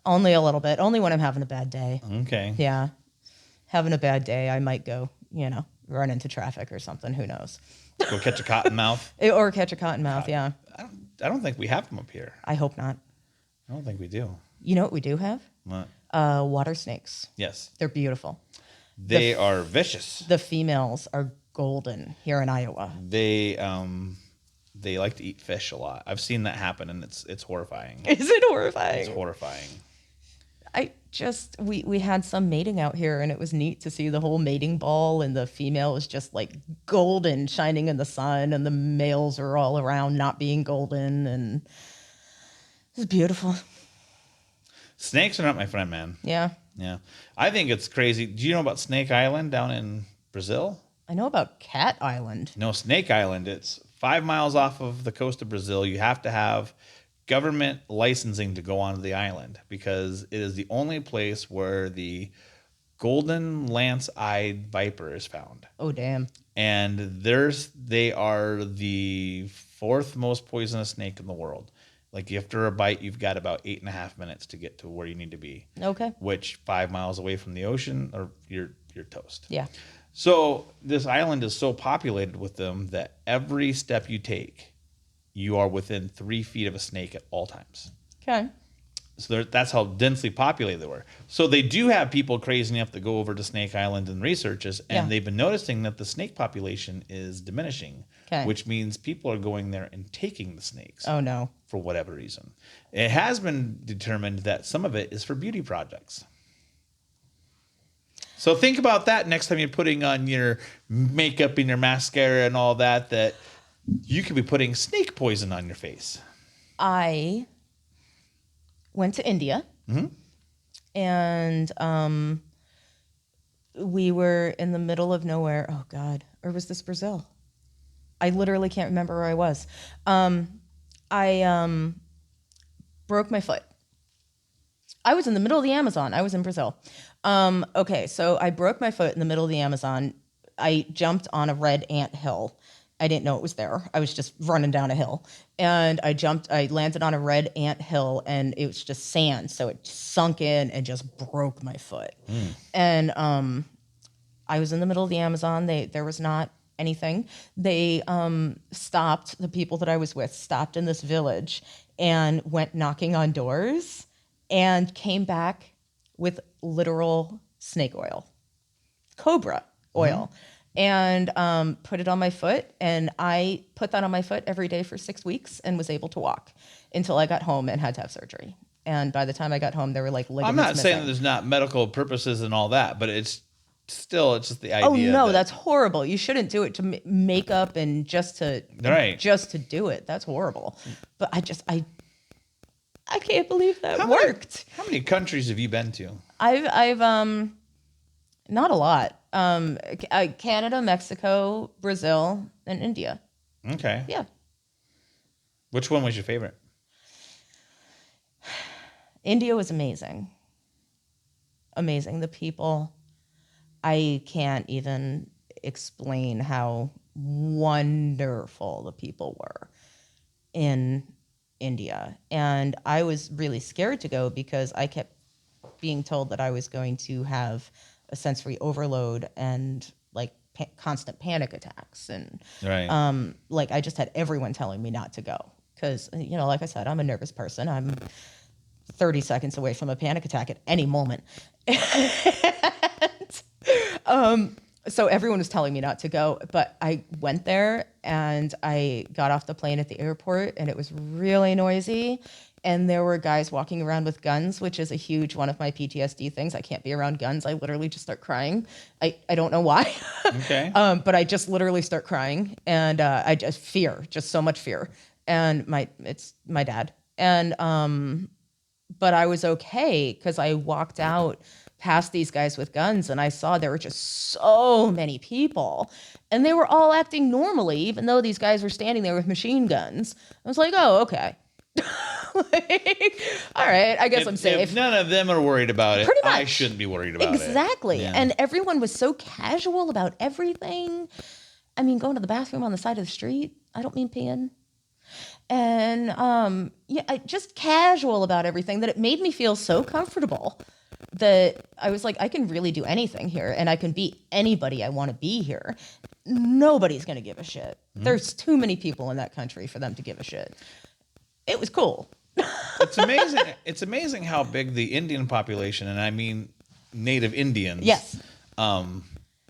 Only a little bit. Only when I'm having a bad day. Okay. Yeah. Having a bad day, I might go, run into traffic or something. Who knows? Go catch a cottonmouth. Or catch a cottonmouth, yeah. I don't think we have them up here. I hope not. I don't think we do. You know what we do have? What? Water snakes. Yes. They're beautiful. They are vicious. The females are golden here in Iowa. They like to eat fish a lot. I've seen that happen, and it's horrifying. Is it horrifying? It's horrifying. We had some mating out here, and it was neat to see the whole mating ball, and the female was just like golden, shining in the sun, and the males are all around not being golden, and it was beautiful. Snakes are not my friend, man. Yeah. Yeah. I think it's crazy. Do you know about Snake Island down in Brazil? I know about Cat Island. No, Snake Island. It's 5 miles off of the coast of Brazil. You have to have government licensing to go onto the island because it is the only place where the golden lance-eyed viper is found. Oh, damn. And they are the 4th most poisonous snake in the world. Like after a bite, you've got about 8.5 minutes to get to where you need to be. Okay. Which 5 miles away from the ocean, or you're toast. Yeah. So this island is so populated with them that every step you take, you are within 3 feet of a snake at all times. Okay. So that's how densely populated they were. So they do have people crazy enough to go over to Snake Island and research this, and they've been noticing that the snake population is diminishing, which means people are going there and taking the snakes. Oh, no. For whatever reason. It has been determined that some of it is for beauty projects. So think about that next time you're putting on your makeup and your mascara and all that you could be putting snake poison on your face. I went to India, and we were in the middle of nowhere. Oh, God. Or was this Brazil? I literally can't remember where I was. I broke my foot. I was in the middle of the Amazon. I was in Brazil. Okay, so I broke my foot in the middle of the Amazon. I jumped on a red ant hill. I didn't know it was there. I was just running down a hill. And I landed on a red ant hill, and it was just sand. So it sunk in and just broke my foot. And I was in the middle of the Amazon. There was not anything. They stopped, the people that I was with stopped in this village and went knocking on doors and came back with literal snake oil, cobra oil, and put it on my foot. And I put that on my foot every day for 6 weeks and was able to walk until I got home and had to have surgery. And by the time I got home, there were like ligaments I'm not missing. saying that there's not medical purposes and all that, but it's just the idea. Oh no, that's horrible. You shouldn't do it to make up and just to do it. That's horrible. But I can't believe that worked. How many countries have you been to? I've not a lot. Canada, Mexico, Brazil, and India. Okay. Yeah. Which one was your favorite? India was amazing. Amazing. The people, I can't even explain how wonderful the people were in India. And I was really scared to go because I kept being told that I was going to have a sensory overload and like constant panic attacks. And like I just had everyone telling me not to go because, you know, like I said, I'm a nervous person. I'm 30 seconds away from a panic attack at any moment. So everyone was telling me not to go, but I went there and I got off the plane at the airport and it was really noisy. And there were guys walking around with guns, which is a huge one of my PTSD things. I can't be around guns. I literally just start crying. I don't know why. Okay. But I just literally start crying and I just just so much fear. And it's my dad. And but I was okay because I walked out past these guys with guns and I saw there were just so many people and they were all acting normally, even though these guys were standing there with machine guns. I was like, oh, okay. Like, all right, I guess I'm safe. If none of them are worried about it, I shouldn't be worried about it. Exactly. Yeah. And everyone was so casual about everything. I mean, going to the bathroom on the side of the street, I don't mean peeing. And just casual about everything that it made me feel so comfortable that I was like, I can really do anything here and I can be anybody I want to be here. Nobody's going to give a shit. There's too many people in that country for them to give a shit. It was cool. It's amazing. It's amazing how big the Indian population, and I mean native Indians, yes,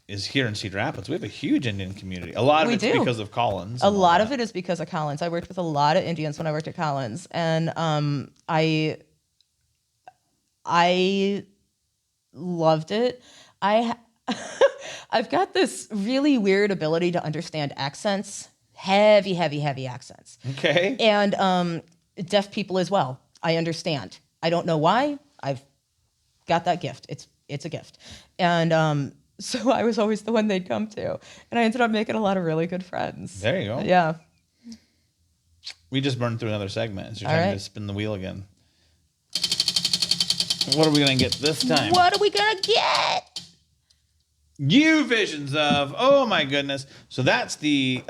is here in Cedar Rapids. We have a huge Indian community. A lot of it's because of Collins. A lot of it is because of Collins. I worked with a lot of Indians when I worked at Collins, and I loved it. I've got this really weird ability to understand accents, heavy accents. Okay. And deaf people as well. I understand. I don't know why. I've got that gift. It's a gift. And so I was always the one they'd come to. And I ended up making a lot of really good friends. There you go. Yeah. We just burned through another segment. It's your All time right. to spin the wheel again. What are we going to get this time? What are we going to get? New visions of, oh my goodness. So that's the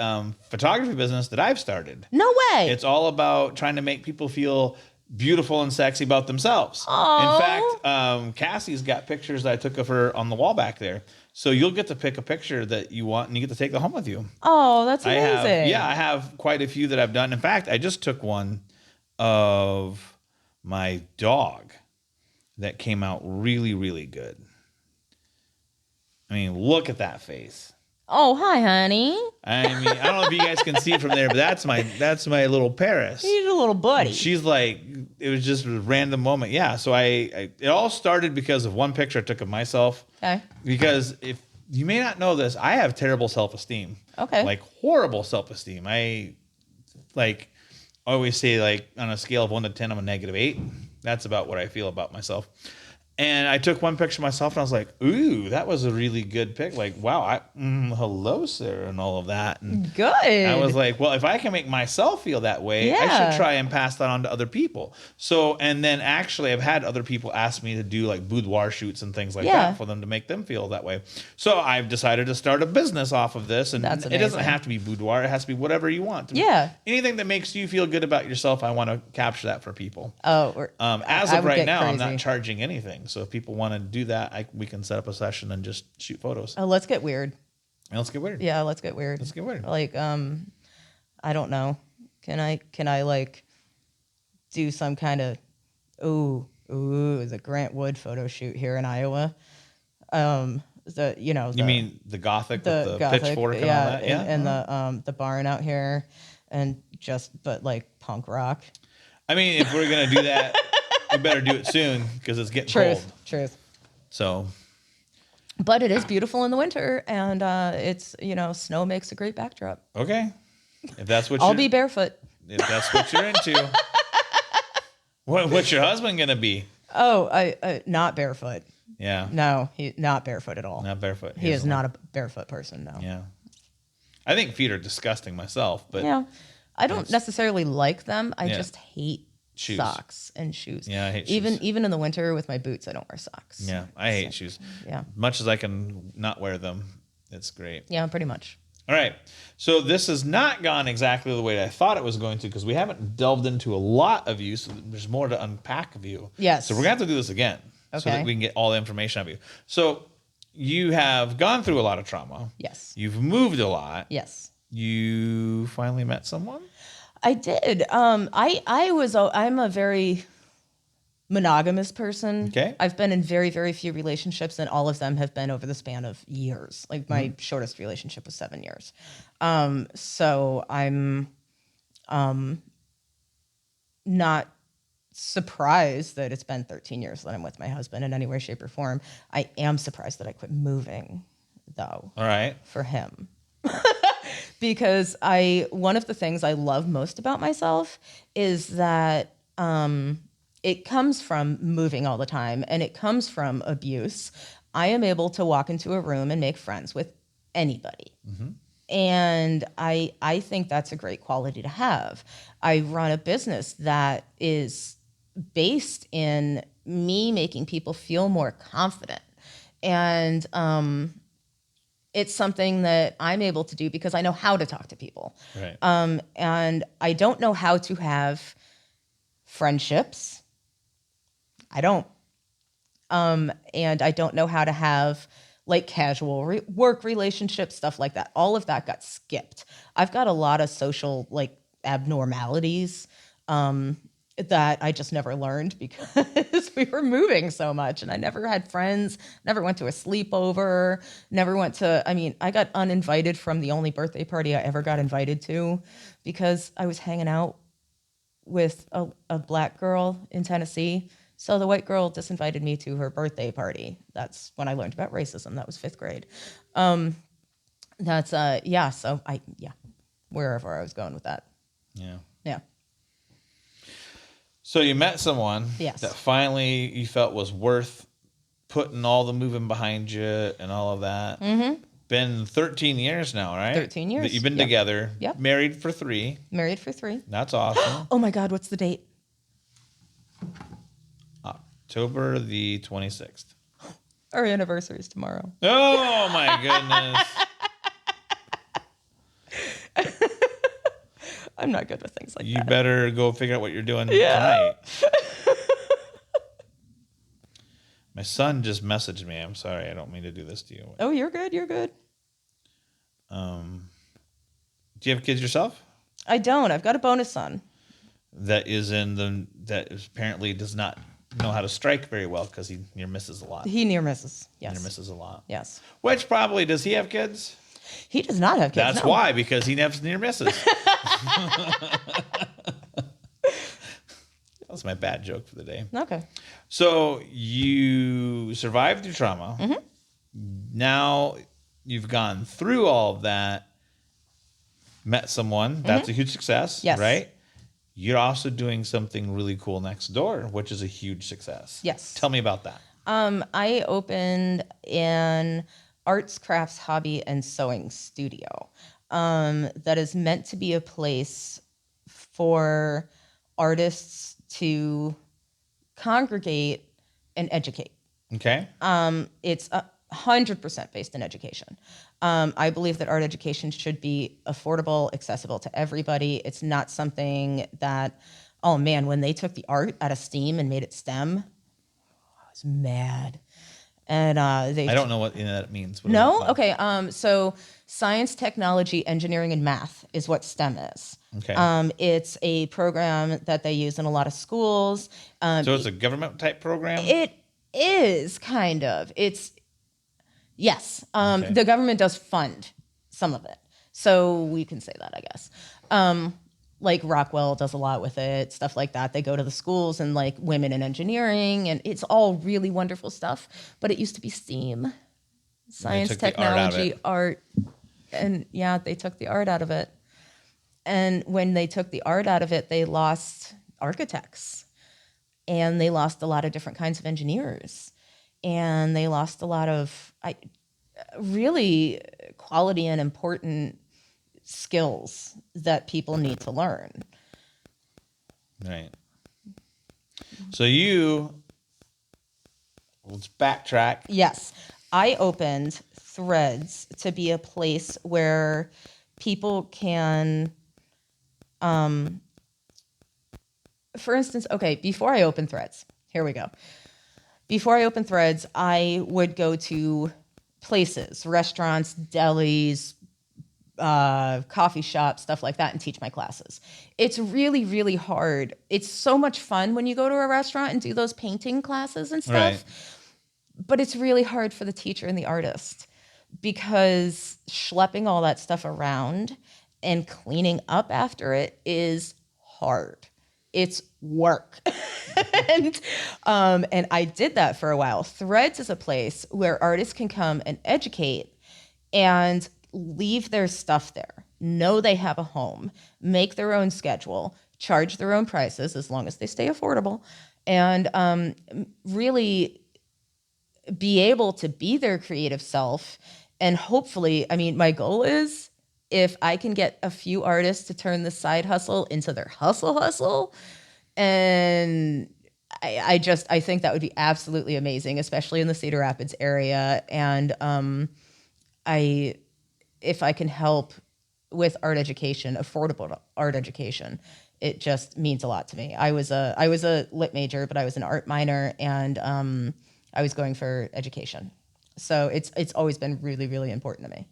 photography business that I've started. No way. It's all about trying to make people feel beautiful and sexy about themselves. Aww. In fact, Cassie's got pictures that I took of her on the wall back there. So you'll get to pick a picture that you want and you get to take it home with you. Oh, that's amazing. I have quite a few that I've done. In fact, I just took one of my dog that came out really, really good. I mean, look at that face. Oh, hi, honey. I mean, I don't know if you guys can see it from there, but that's my little Paris. He's a little buddy. She's like, it was just a random moment. Yeah. So it all started because of one picture I took of myself. Okay. Because if you may not know this, I have terrible self-esteem. Okay. Like horrible self-esteem. I always say, like, on a scale of 1 to 10, I'm a -8. That's about what I feel about myself. And I took one picture of myself and I was like, ooh, that was a really good pic. Like, wow, hello, sir, and all of that. And good. I was like, well, if I can make myself feel that way, I should try and pass that on to other people. So, and then actually I've had other people ask me to do like boudoir shoots and things like that for them to make them feel that way. So I've decided to start a business off of this. And it doesn't have to be boudoir. It has to be whatever you want. Yeah. Anything that makes you feel good about yourself, I want to capture that for people. Oh, as of right now, I'm not charging anything. So if people want to do that, we can set up a session and just shoot photos. Oh, let's get weird. Let's get weird. Yeah, let's get weird. Let's get weird. Like, I don't know. Can I like do some kind of the Grant Wood photo shoot here in Iowa? You mean the Gothic with the the Gothic, pitchfork and all that? Yeah. and the barn out here, and but like punk rock. I mean, if we're gonna do that, we better do it soon because it's getting cold. Truth. So, But it is beautiful in the winter, and it's snow makes a great backdrop. okay, if that's what I'll be barefoot. if that's what you're into, what's your husband gonna be? Oh, I not barefoot. Yeah, No, he not barefoot at all. not barefoot. He is not a barefoot person. No. Yeah, I think feet are disgusting myself, but Yeah, I don't necessarily like them. I just hate shoes. Socks and shoes. Yeah, I hate even shoes. Even in the winter with my boots, I don't wear socks. Yeah, I hate shoes. Yeah. Much as I can not wear them, it's great. Yeah, pretty much. All right. So this has not gone exactly the way I thought it was going to because we haven't delved into a lot of you, so there's more to unpack of you. Yes. So we're going to have to do this again so Okay. that we can get all the information out of you. So you have gone through a lot of trauma. Yes. You've moved a lot. Yes. You finally met someone? I did. I'm a very monogamous person. Okay. I've been in very, very few relationships, and all of them have been over the span of years. Like my shortest relationship was 7 years. So I'm not surprised that it's been 13 years that I'm with my husband in any way, shape, or form. I am surprised that I quit moving, though. All right. For him. Because one of the things I love most about myself is that it comes from moving all the time, and it comes from abuse. I am able to walk into a room and make friends with anybody. Mm-hmm. And I think that's a great quality to have. I run a business that is based in me making people feel more confident. And it's something that I'm able to do because I know how to talk to people. Right. And I don't know how to have friendships. I don't. And I don't know how to have like casual work relationships, stuff like that. All of that got skipped. I've got a lot of social like abnormalities that I just never learned because we were moving so much, and I never had friends, never went to a sleepover, I got uninvited from the only birthday party I ever got invited to because I was hanging out with a black girl in Tennessee. So the white girl disinvited me to her birthday party. That's when I learned about racism. That was 5th grade. Wherever I was going with that. Yeah. Yeah. So you met someone Yes. that finally you felt was worth putting all the moving behind you and all of that. Mm-hmm. Been 13 years now, right? 13 years. That you've been Yep. together. Yep. Married for 3. Married for 3. That's awesome. Oh my God, what's the date? October the 26th. Our anniversary is tomorrow. Oh my goodness. I'm not good with things like You that. better go figure out what you're doing tonight. My son just messaged me. I'm sorry. I don't mean to do this to you. Oh, you're good. You're good. Do you have kids yourself? I don't. I've got a bonus son. That apparently does not know how to strike very well because he near misses a lot. He near misses. Yes. Near misses a lot. Yes. Which probably, does he have kids? He does not have kids. That's no. why, because he never near misses. That's my bad joke for the day. Okay. So you survived your trauma. Mm-hmm. Now you've gone through all of that, met someone. That's a huge success, Yes. right? You're also doing something really cool next door, which is a huge success. Yes. Tell me about that. I opened an arts, crafts, hobby, and sewing studio that is meant to be a place for artists to congregate and educate. Okay. It's 100% based in education. I believe that art education should be affordable, accessible to everybody. It's not something that, oh man, when they took the art out of STEAM and made it STEM, I was mad. And I don't know what that means. What no? is that? Okay. So science, technology, engineering, and math is what STEM is. Okay. It's a program that they use in a lot of schools. So it's a government type program? It is kind of. Yes. Okay. The government does fund some of it. So we can say that, I guess. Like Rockwell does a lot with it, stuff like that. They go to the schools and like women in engineering, and it's all really wonderful stuff. But it used to be STEAM, science, took the art out of technology, it. art. And yeah, they took the art out of it. And when they took the art out of it, they lost architects and they lost a lot of different kinds of engineers. And they lost a lot of really quality and important skills that people need to learn. Right. So let's backtrack. Yes, I opened Threads to be a place where people can, for instance, okay, before I opened Threads, here we go. Before I opened Threads, I would go to places, restaurants, delis, coffee shops, stuff like that, and teach my classes. It's really, really hard. It's so much fun when you go to a restaurant and do those painting classes and stuff. Right. But it's really hard for the teacher and the artist because schlepping all that stuff around and cleaning up after it is hard. It's work. and I did that for a while. Threads is a place where artists can come and educate and leave their stuff there. Know they have a home, make their own schedule, charge their own prices as long as they stay affordable, and really be able to be their creative self. And hopefully, I mean, my goal is if I can get a few artists to turn the side hustle into their hustle, and I think that would be absolutely amazing, especially in the Cedar Rapids area. And if I can help with art education, affordable art education, it just means a lot to me. I was a lit major, but I was an art minor, and I was going for education. So it's always been really, really important to me.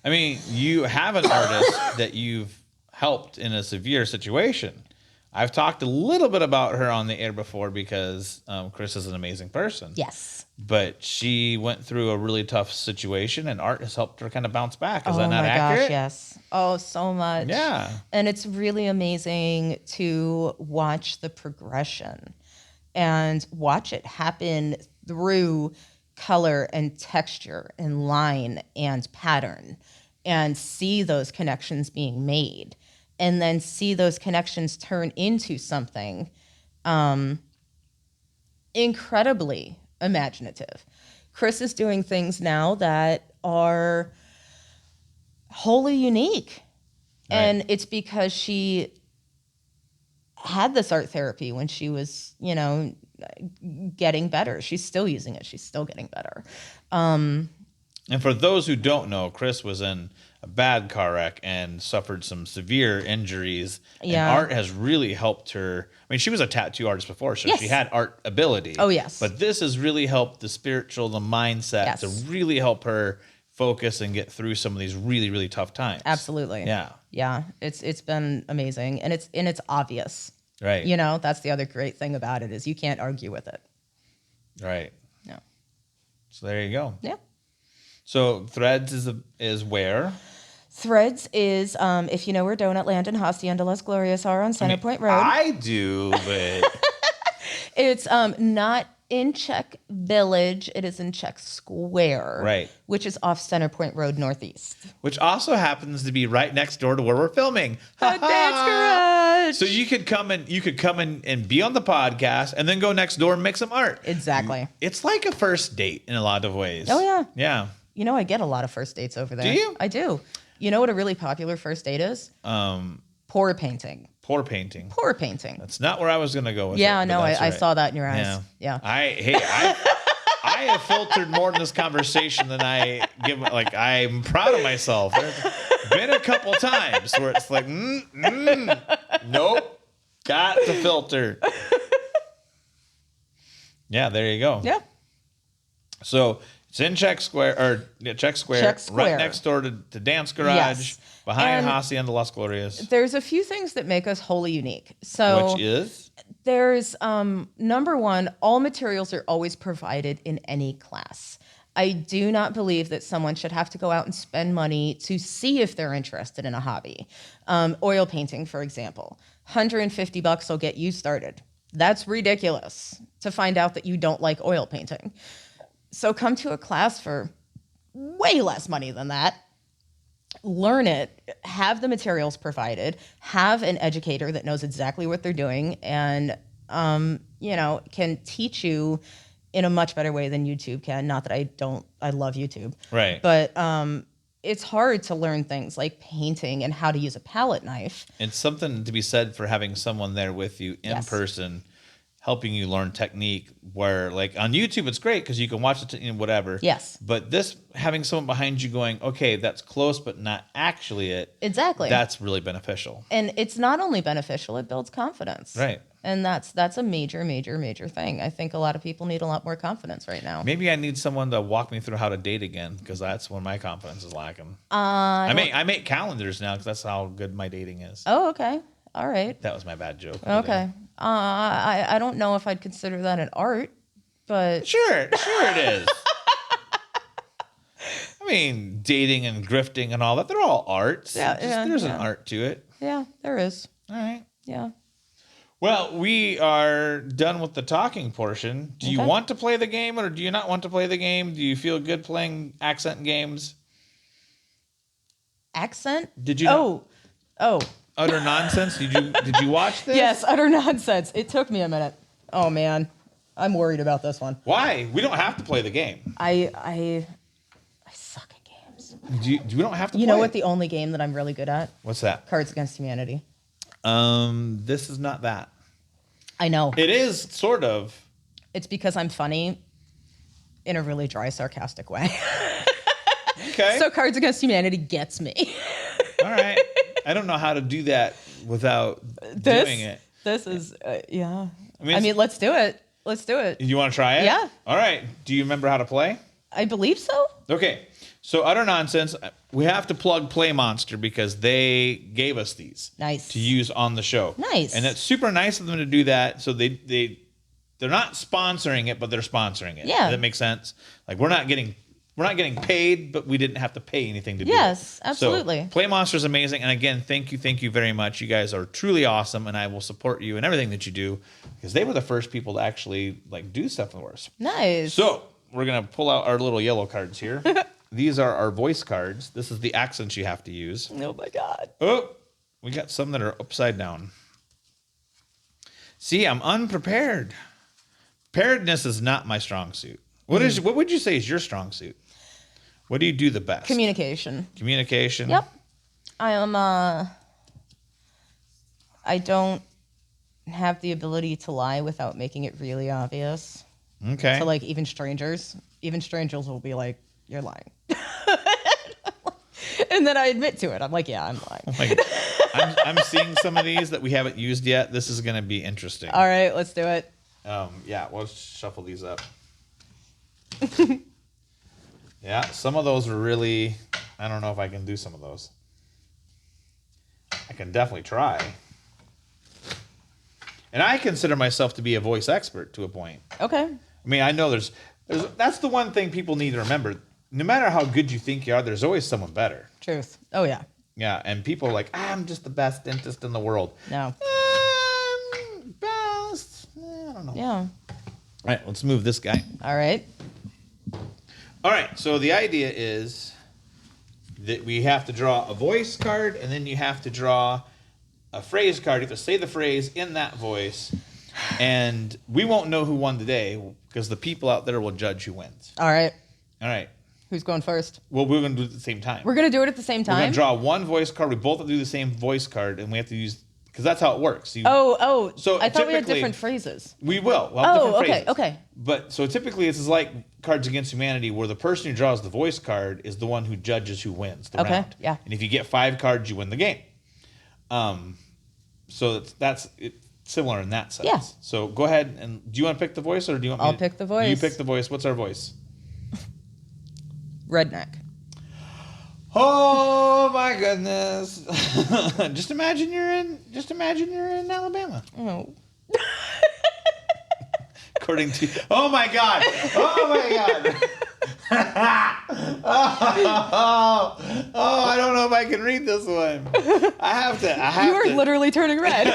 I mean, you have an artist that you've helped in a severe situation. I've talked a little bit about her on the air before because Chris is an amazing person. Yes. But she went through a really tough situation, and art has helped her kind of bounce back. Is that not Oh my accurate? gosh, yes. Oh, so much. Yeah. And it's really amazing to watch the progression and watch it happen through color and texture and line and pattern, and see those connections being made, and then see those connections turn into something incredibly imaginative. Chris is doing things now that are wholly unique. Right. And it's because she had this art therapy when she was, getting better. She's still using it. She's still getting better. And for those who don't know, Chris was in a bad car wreck and suffered some severe injuries. Yeah. And art has really helped her. I mean, she was a tattoo artist before, so Yes. she had art ability. Oh, yes. But this has really helped the spiritual, the mindset Yes. to really help her focus and get through some of these really, really tough times. Absolutely. Yeah. Yeah. It's been amazing. And it's obvious. Right. That's the other great thing about it is you can't argue with it. Right. No. So there you go. Yeah. So Threads is where? Threads is, if you know where Donut Land and Hacienda Las Glorias are on Center Point Road. I do, but It's not in Czech Village. It is in Czech Square. Right. Which is off Center Point Road Northeast. which also happens to be right next door to where we're filming. A dance garage. So you could come and be on the podcast and then go next door and make some art. Exactly. It's like a first date in a lot of ways. Oh, yeah. Yeah. I get a lot of first dates over there. Do you? I do. You know what a really popular first date is? Pour painting. Pour painting. Pour painting. That's not where I was going to go with Yeah, it. but no, that's I right. saw that in your eyes. Yeah. I have filtered more in this conversation than I give. Like, I'm proud of myself. There's been a couple times where it's like, nope, got to filter. Yeah, there you go. Yeah. So it's in Czech Square, Czech Square. right next door to Dance Garage, Yes. behind And Hacienda Las Glorias, There's a few things that make us wholly unique. So which is there's number one, all materials are always provided in any class. I do not believe that someone should have to go out and spend money to see if they're interested in a hobby. Oil painting, for example, $150 will get you started. That's ridiculous to find out that you don't like oil painting. So come to a class for way less money than that. Learn it, have the materials provided, have an educator that knows exactly what they're doing, and can teach you in a much better way than YouTube can. Not that I love YouTube. Right. But it's hard to learn things like painting and how to use a palette knife. It's something to be said for having someone there with you in person, helping you learn technique, where like on YouTube, it's great because you can watch it, whatever. Yes. But this, having someone behind you going, okay, that's close, but not actually it. Exactly. That's really beneficial. And it's not only beneficial, it builds confidence. Right. And that's a major, major, major thing. I think a lot of people need a lot more confidence right now. Maybe I need someone to walk me through how to date again, because that's when my confidence is lacking. I make calendars now because that's how good my dating is. Oh, okay. All right. That was my bad joke. Okay. I don't know if I'd consider that an art, but Sure it is. I mean, dating and grifting and all that, they're all arts. There's an art to it. Yeah, there is. All right. Yeah. Well, we are done with the talking portion. Do you want to play the game or do you not want to play the game? Do you feel good playing accent games? Accent? Did you? Oh. Utter nonsense. Did you watch this? Yes, utter nonsense. It took me a minute. Oh man, I'm worried about this one. Why? We don't have to play the game. I suck at games. We don't have to. You know what? The only game that I'm really good at? What's that? Cards Against Humanity. This is not that. I know. It is sort of. It's because I'm funny in a really dry, sarcastic way. Okay. So Cards Against Humanity gets me. All right. I don't know how to do that without doing it. This is, yeah. I mean, let's do it. Let's do it. You want to try it? Yeah. All right. Do you remember how to play? I believe so. Okay. So utter nonsense. We have to plug Play Monster because they gave us these to use on the show. Nice. And it's super nice of them to do that. So they're not sponsoring it, but they're sponsoring it. Yeah. Does that make sense? Like we're not getting paid, but we didn't have to pay anything to do it. Yes, absolutely. So Play Monster is amazing. And again, thank you very much. You guys are truly awesome, and I will support you in everything that you do because they were the first people to actually like do stuff for us. Nice. So we're gonna pull out our little yellow cards here. These are our voice cards. This is the accents you have to use. Oh my God. Oh, we got some that are upside down. See, I'm unprepared. Preparedness is not my strong suit. What would you say is your strong suit? What do you do the best? Communication. Communication? Yep. I am, I don't have the ability to lie without making it really obvious. Okay. So like even strangers will be like, you're lying. And then I admit to it. I'm like, yeah, I'm lying. Oh my God. I'm seeing some of these that we haven't used yet. This is going to be interesting. All right, let's do it. Yeah, we'll shuffle these up. Yeah, some of those are really, I don't know if I can do some of those. I can definitely try. And I consider myself to be a voice expert to a point. Okay. I mean, I know there's that's the one thing people need to remember. No matter how good you think you are, there's always someone better. Truth. Oh, yeah. Yeah, and people are like, I'm just the best dentist in the world. No. Best. I don't know. Yeah. All right, let's move this guy. All right. All right, so the idea is that we have to draw a voice card, and then you have to draw a phrase card. You have to say the phrase in that voice, and we won't know who won today because the people out there will judge who wins. All right. All right. Who's going first? Well, we're going to do it at the same time. We're going to do it at the same time? We're going to draw one voice card. We both have to do the same voice card, and we have to use... Because that's how it works. So I thought we had different phrases. We will. We'll have different phrases. Okay. But so typically this is like Cards Against Humanity, where the person who draws the voice card is the one who judges who wins the round. Yeah. And if you get 5 cards, you win the game. So that's similar in that sense. Yeah. So go ahead and do you want to pick the voice or do you want me I'll to pick the voice. You pick the voice. What's our voice? Redneck. Oh my goodness! Just imagine you're in Alabama. Oh. According to, oh my god! I don't know if I can read this one. I have to. You are literally turning red.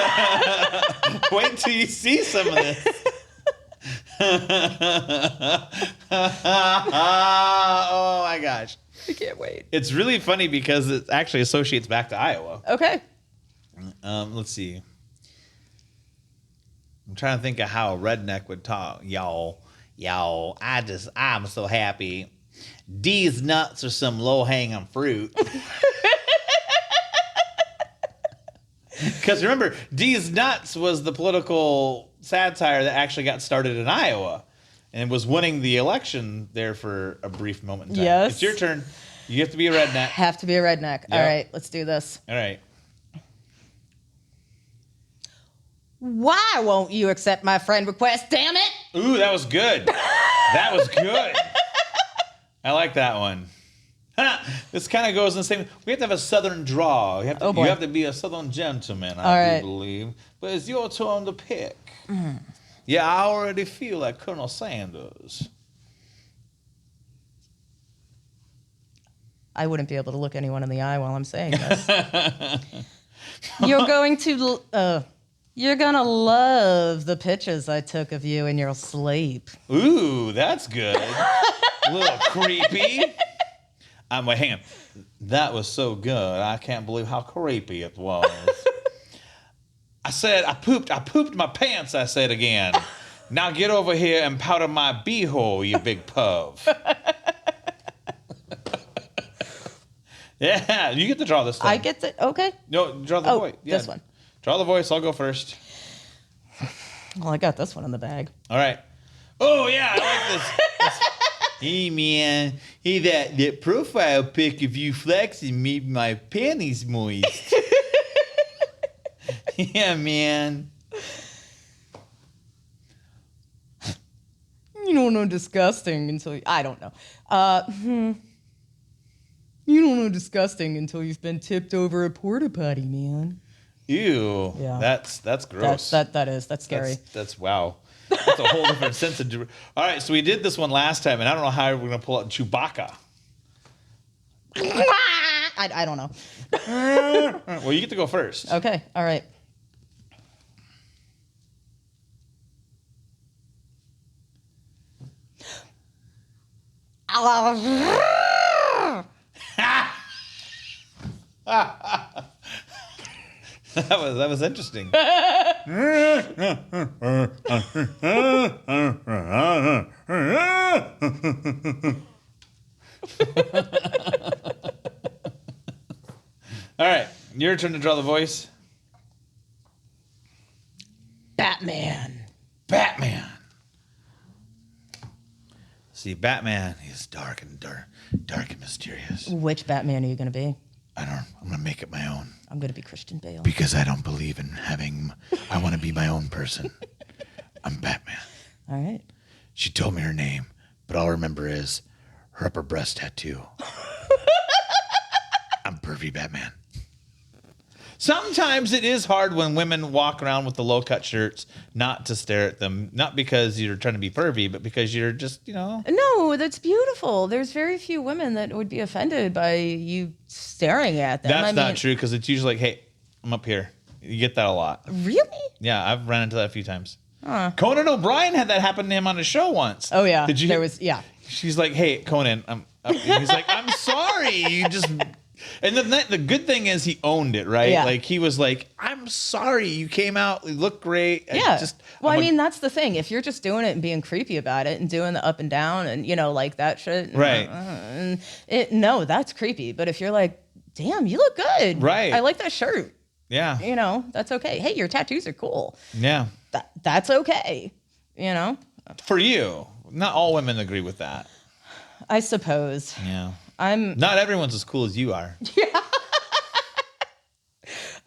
Wait till you see some of this. Oh my gosh. I can't wait. It's really funny because it actually associates back to Iowa. Okay. Let's see. I'm trying to think of how a redneck would talk. Y'all, I'm so happy. These nuts are some low-hanging fruit. Because remember, these nuts was the political satire that actually got started in Iowa and was winning the election there for a brief moment in time. Yes. It's your turn. You have to be a redneck. Have to be a redneck. All right, let's do this. All right. Why won't you accept my friend request, damn it? Ooh, that was good. That was good. I like that one. This kind of goes in the same. We have to have a southern draw. You have to be a southern gentleman, I do believe. But it's your turn to pick. Yeah, I already feel like Colonel Sanders. I wouldn't be able to look anyone in the eye while I'm saying this. You're going to love the pictures I took of you in your sleep. Ooh, that's good. A little creepy. Wait, hang on. That was so good. I can't believe how creepy it was. I said, I pooped my pants, I said again. Now get over here and powder my beehole, you big puv. Yeah, you get to draw this time. I get to, okay. No, draw the voice. Yeah. This one. Draw the voice, I'll go first. Well, I got this one in the bag. All right. Oh, yeah, I like this. Hey, man. Hey, that profile pic of you flexing made my panties moist. Yeah, man. You don't know disgusting until I don't know. You don't know disgusting until you've been tipped over a porta potty, man. Ew. Yeah. That's gross. That's scary. That's wow. That's a whole different sense of. All right, so we did this one last time, and I don't know how we're gonna pull out Chewbacca. I don't know. Well, you get to go first. Okay. All right. That was interesting. All right, your turn to draw the voice. Batman. See, Batman is dark and mysterious. Which Batman are you going to be? I'm gonna make it my own. I'm going to be Christian Bale. Because I don't believe in I want to be my own person. I'm Batman. All right. She told me her name, but all I remember is her upper breast tattoo. I'm pervy Batman. Sometimes it is hard when women walk around with the low-cut shirts not to stare at them, not because you're trying to be pervy, but because you're just, No, that's beautiful. There's very few women that would be offended by you staring at them. That's not true because it's usually like, hey, I'm up here. You get that a lot. Really? Yeah, I've run into that a few times. Conan O'Brien had that happen to him on a show once. Oh, yeah. Did you? There was, yeah. She's like, hey, Conan. I'm up. And he's like, I'm sorry. You just... And the good thing is he owned it, right? Yeah. Like he was like, I'm sorry. You came out. You look great. Yeah. I mean, that's the thing. If you're just doing it and being creepy about it and doing the up and down and, like that shit. Right. No, that's creepy. But if you're like, damn, you look good. Right. I like that shirt. Yeah. That's okay. Hey, your tattoos are cool. Yeah. That's okay. For you. Not all women agree with that. I suppose. Yeah. Not everyone's as cool as you are. Yeah.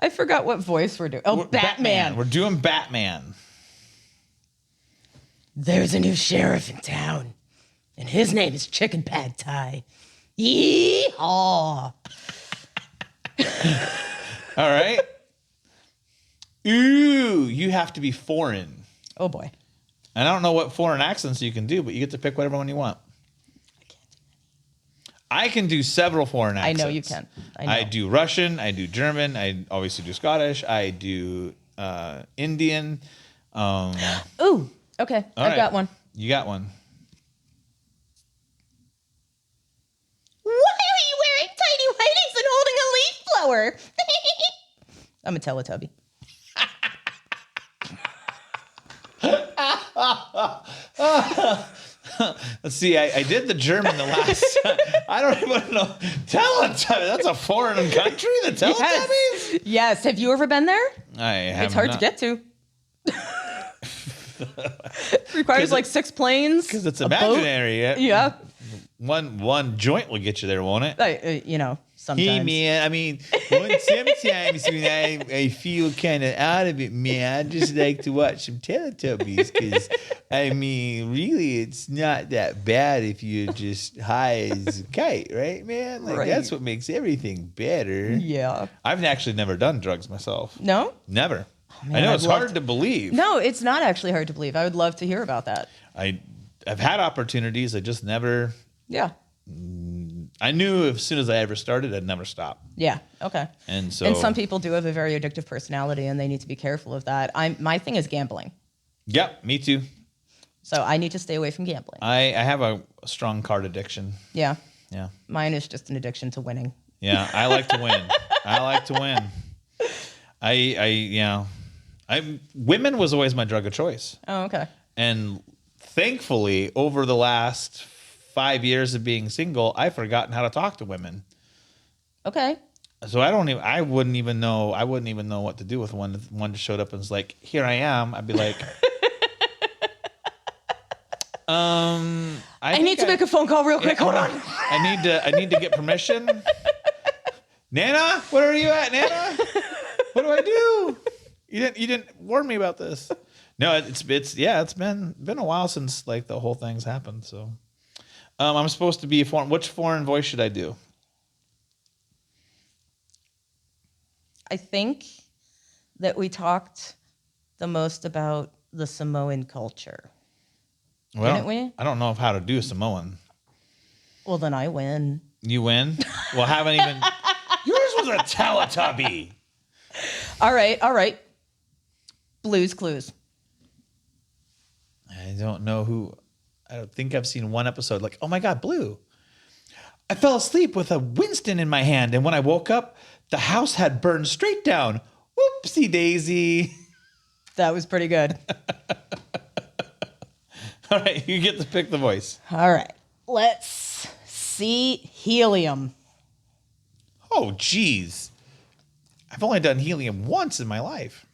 I forgot what voice we're doing. Oh, Batman. We're doing Batman. There's a new sheriff in town, and his name is Chicken Pad Thai. Yeehaw. All right. Ooh, you have to be foreign. Oh, boy. And I don't know what foreign accents you can do, but you get to pick whatever one you want. I can't do I can do several foreign accents. I know you can. I know. I do Russian. I do German. I obviously do Scottish. I do Indian. Ooh, okay. I've got one. You got one. Why are you wearing tidy whities and holding a leaf blower? I'm a Teletubby. Let's see. I did the German the last time. I don't even know. Teletubbies. That's a foreign country. The Teletubbies. Yes. Have you ever been there? I have. It's hard to get to. Requires like 6 planes. Because it's a boat. imaginary. Yeah. One joint will get you there, won't it? Sometimes. Hey, man. I mean, sometimes when I feel kind of out of it, man, I just like to watch some Teletubbies. Because, I mean, really, it's not that bad if you're just high as a kite, right, man? Like, that's what makes everything better. Yeah. I've actually never done drugs myself. No? Never. Oh, man, I know it's hard to believe. No, it's not actually hard to believe. I would love to hear about that. I've had opportunities. I just never. Yeah. I knew as soon as I ever started, I'd never stop. Yeah. Okay. And some people do have a very addictive personality, and they need to be careful of that. My thing is gambling. Yep, me too. So I need to stay away from gambling. I have a strong card addiction. Yeah. Yeah. Mine is just an addiction to winning. Yeah, I like to win. I like to win. Women was always my drug of choice. Oh, okay. And thankfully, over the last 5 years of being single, I've forgotten how to talk to women. Okay. So I wouldn't even know what to do with one. If one just showed up and was like, "Here I am," I'd be like, I need to make a phone call real quick. Hold on. I need to get permission. Nana, where are you at, Nana? What do I do? You didn't warn me about this. No, it's been a while since like the whole thing's happened. So, I'm supposed to be a foreign. Which foreign voice should I do? I think that we talked the most about the Samoan culture. Well, didn't we? I don't know how to do Samoan. Well, then I win. You win? Well, haven't even. Yours was a Teletubby. All right. Blue's Clues. I don't know who. I don't think I've seen one episode. Like, oh my God, Blue. I fell asleep with a Winston in my hand, and when I woke up, the house had burned straight down. Whoopsie daisy. That was pretty good. All right, you get to pick the voice. All right. Let's see helium. Oh, geez. I've only done helium once in my life.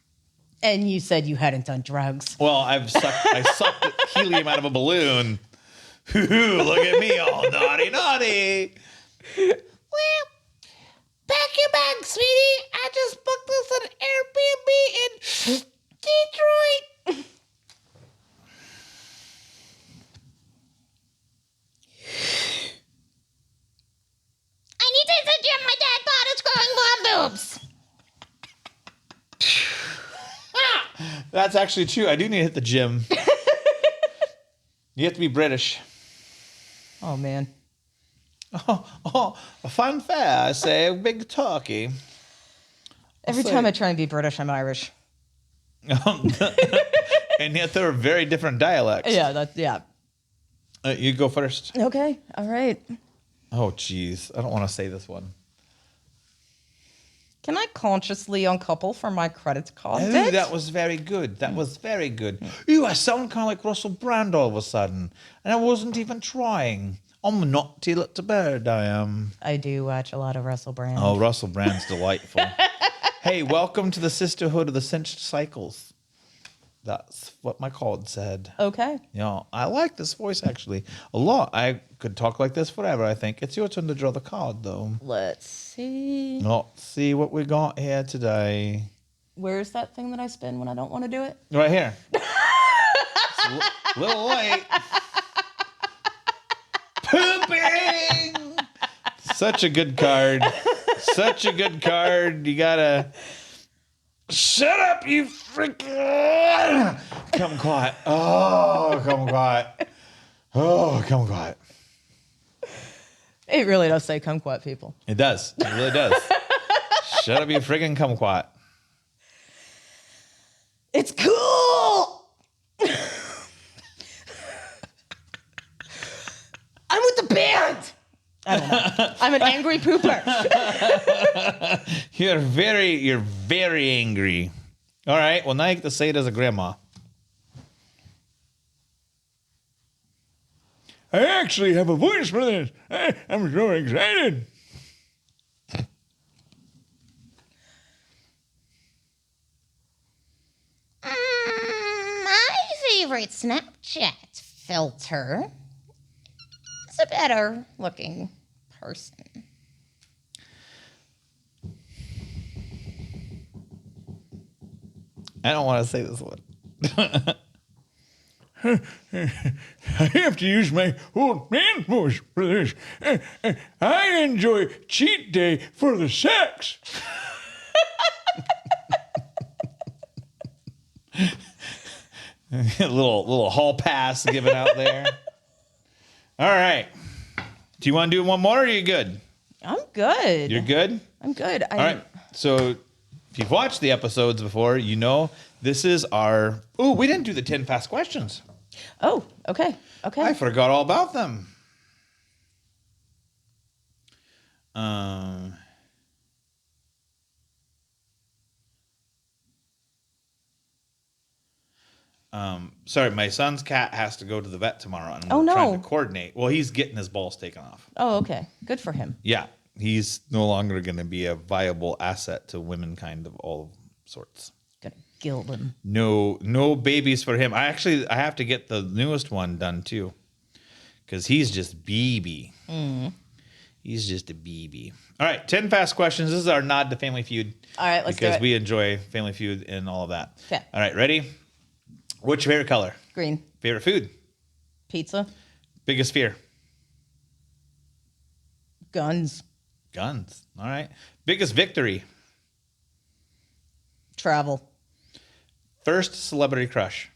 And you said you hadn't done drugs. Well, I sucked helium out of a balloon. Look at me, all naughty. Well, pack your bags, sweetie. I just booked this at Airbnb in Detroit. I need to hit the gym. My dad bought us growing more boobs. That's actually true. I do need to hit the gym. You have to be British. Oh, man. Oh, a fun fair, I say, big turkey. Every time I try and be British, I'm Irish. And yet there are very different dialects. Yeah. You go first. Okay. All right. Oh, geez. I don't want to say this one. Can I consciously uncouple from my credit card Oh, debt? that was very good. That was very good. Ooh, I sound kind of like Russell Brand all of a sudden. And I wasn't even trying. I'm not till it's a bird, I am. I do watch a lot of Russell Brand. Oh, Russell Brand's delightful. Hey, welcome to the Sisterhood of the Cinched Cycles. That's what my card said. Okay. Yeah, I like this voice actually a lot. I could talk like this forever, I think. It's your turn to draw the card, though. Let's see. Let's see what we got here today. Where's that thing that I spin when I don't want to do it? Right here. It's a little late. Pooping! Such a good card. Such a good card. You gotta... Shut up, you freaking... Come quiet. Oh, come quiet. Oh, come quiet. It really does say kumquat, people. It does. It really does. Shut up, you friggin' kumquat. It's cool. I'm with the band. I don't know. I'm an angry pooper. You're very angry. All right. Well, now you get to say it as a grandma. I actually have a voice for this. I'm so excited. My favorite Snapchat filter is a better looking person. I don't want to say this one. I have to use my old man voice for this. I enjoy cheat day for the sex. little hall pass given out there. All right. Do you want to do one more or are you good? I'm good. You're good? I'm good. All right. So if you've watched the episodes before, you know this is our... Oh, we didn't do the 10 fast questions. Oh, okay. Okay. I forgot all about them. Sorry, my son's cat has to go to the vet tomorrow. And Oh, we're trying no. to coordinate. Well, he's getting his balls taken off. Oh, okay. Good for him. Yeah, he's no longer going to be a viable asset to womankind of all sorts. Gonna gild him. No babies for him. I have to get the newest one done too, because he's just BB. He's just a BB. All right, 10 fast questions. This is our nod to Family Feud. All right, let's do because it. we enjoy Family Feud and all of that. Okay. All right, ready? What's your favorite color? Green. Favorite food? Pizza. Biggest fear? Guns. Guns. All right. Biggest victory? Travel. First celebrity crush?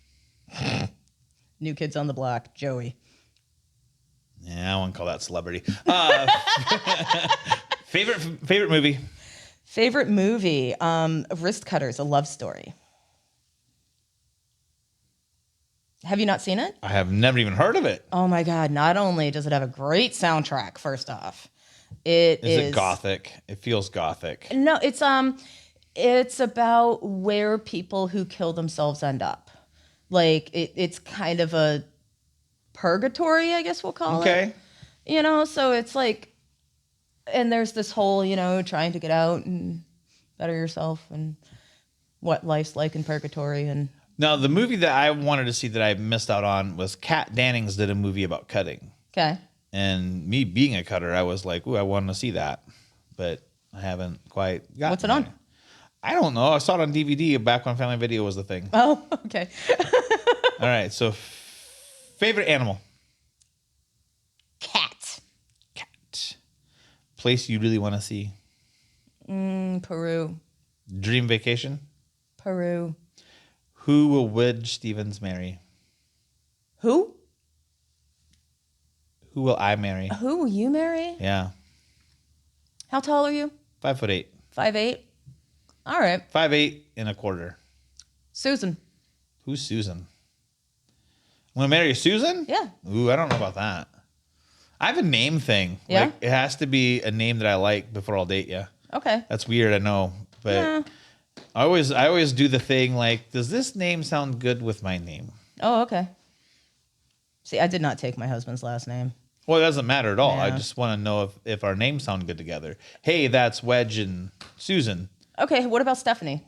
New Kids on the Block. Joey. Yeah, I wouldn't call that celebrity. Favorite movie? Favorite movie? Wrist Cutters, a love story. Have you not seen it? I have never even heard of it. Oh my God. Not only does it have a great soundtrack, first off, Is it gothic? It feels gothic. No, it's about where people who kill themselves end up. Like it's kind of a purgatory, I guess we'll call it. Okay. You know, so it's like, and there's this whole, trying to get out and better yourself and what life's like in purgatory. And Now, the movie that I wanted to see that I missed out on was Kat Dennings did a movie about cutting. okay. And me being a cutter, I was like, ooh, I want to see that. But I haven't quite gotten What's it on? there. I don't know. I saw it on DVD back when Family Video was the thing. Oh, okay. All right. So, favorite animal? Cat. Cat. Place you really want to see? Peru. Dream vacation? Peru. Who will Wedge Stevens marry? Who? Who will I marry? Who will you marry? Yeah. How tall are you? 5'8". 5'8". All right. 5'8.25". Susan. Who's Susan? Want to marry Susan? Yeah. Ooh, I don't know about that. I have a name thing. Yeah? Like, it has to be a name that I like before I'll date you. Okay. That's weird, I know. But Yeah. I always do the thing like, does this name sound good with my name? Oh, okay. See, I did not take my husband's last name. Well, it doesn't matter at all. I Yeah. just want to know if our names sound good together. Hey, that's Wedge and Susan. Okay, what about Stephanie?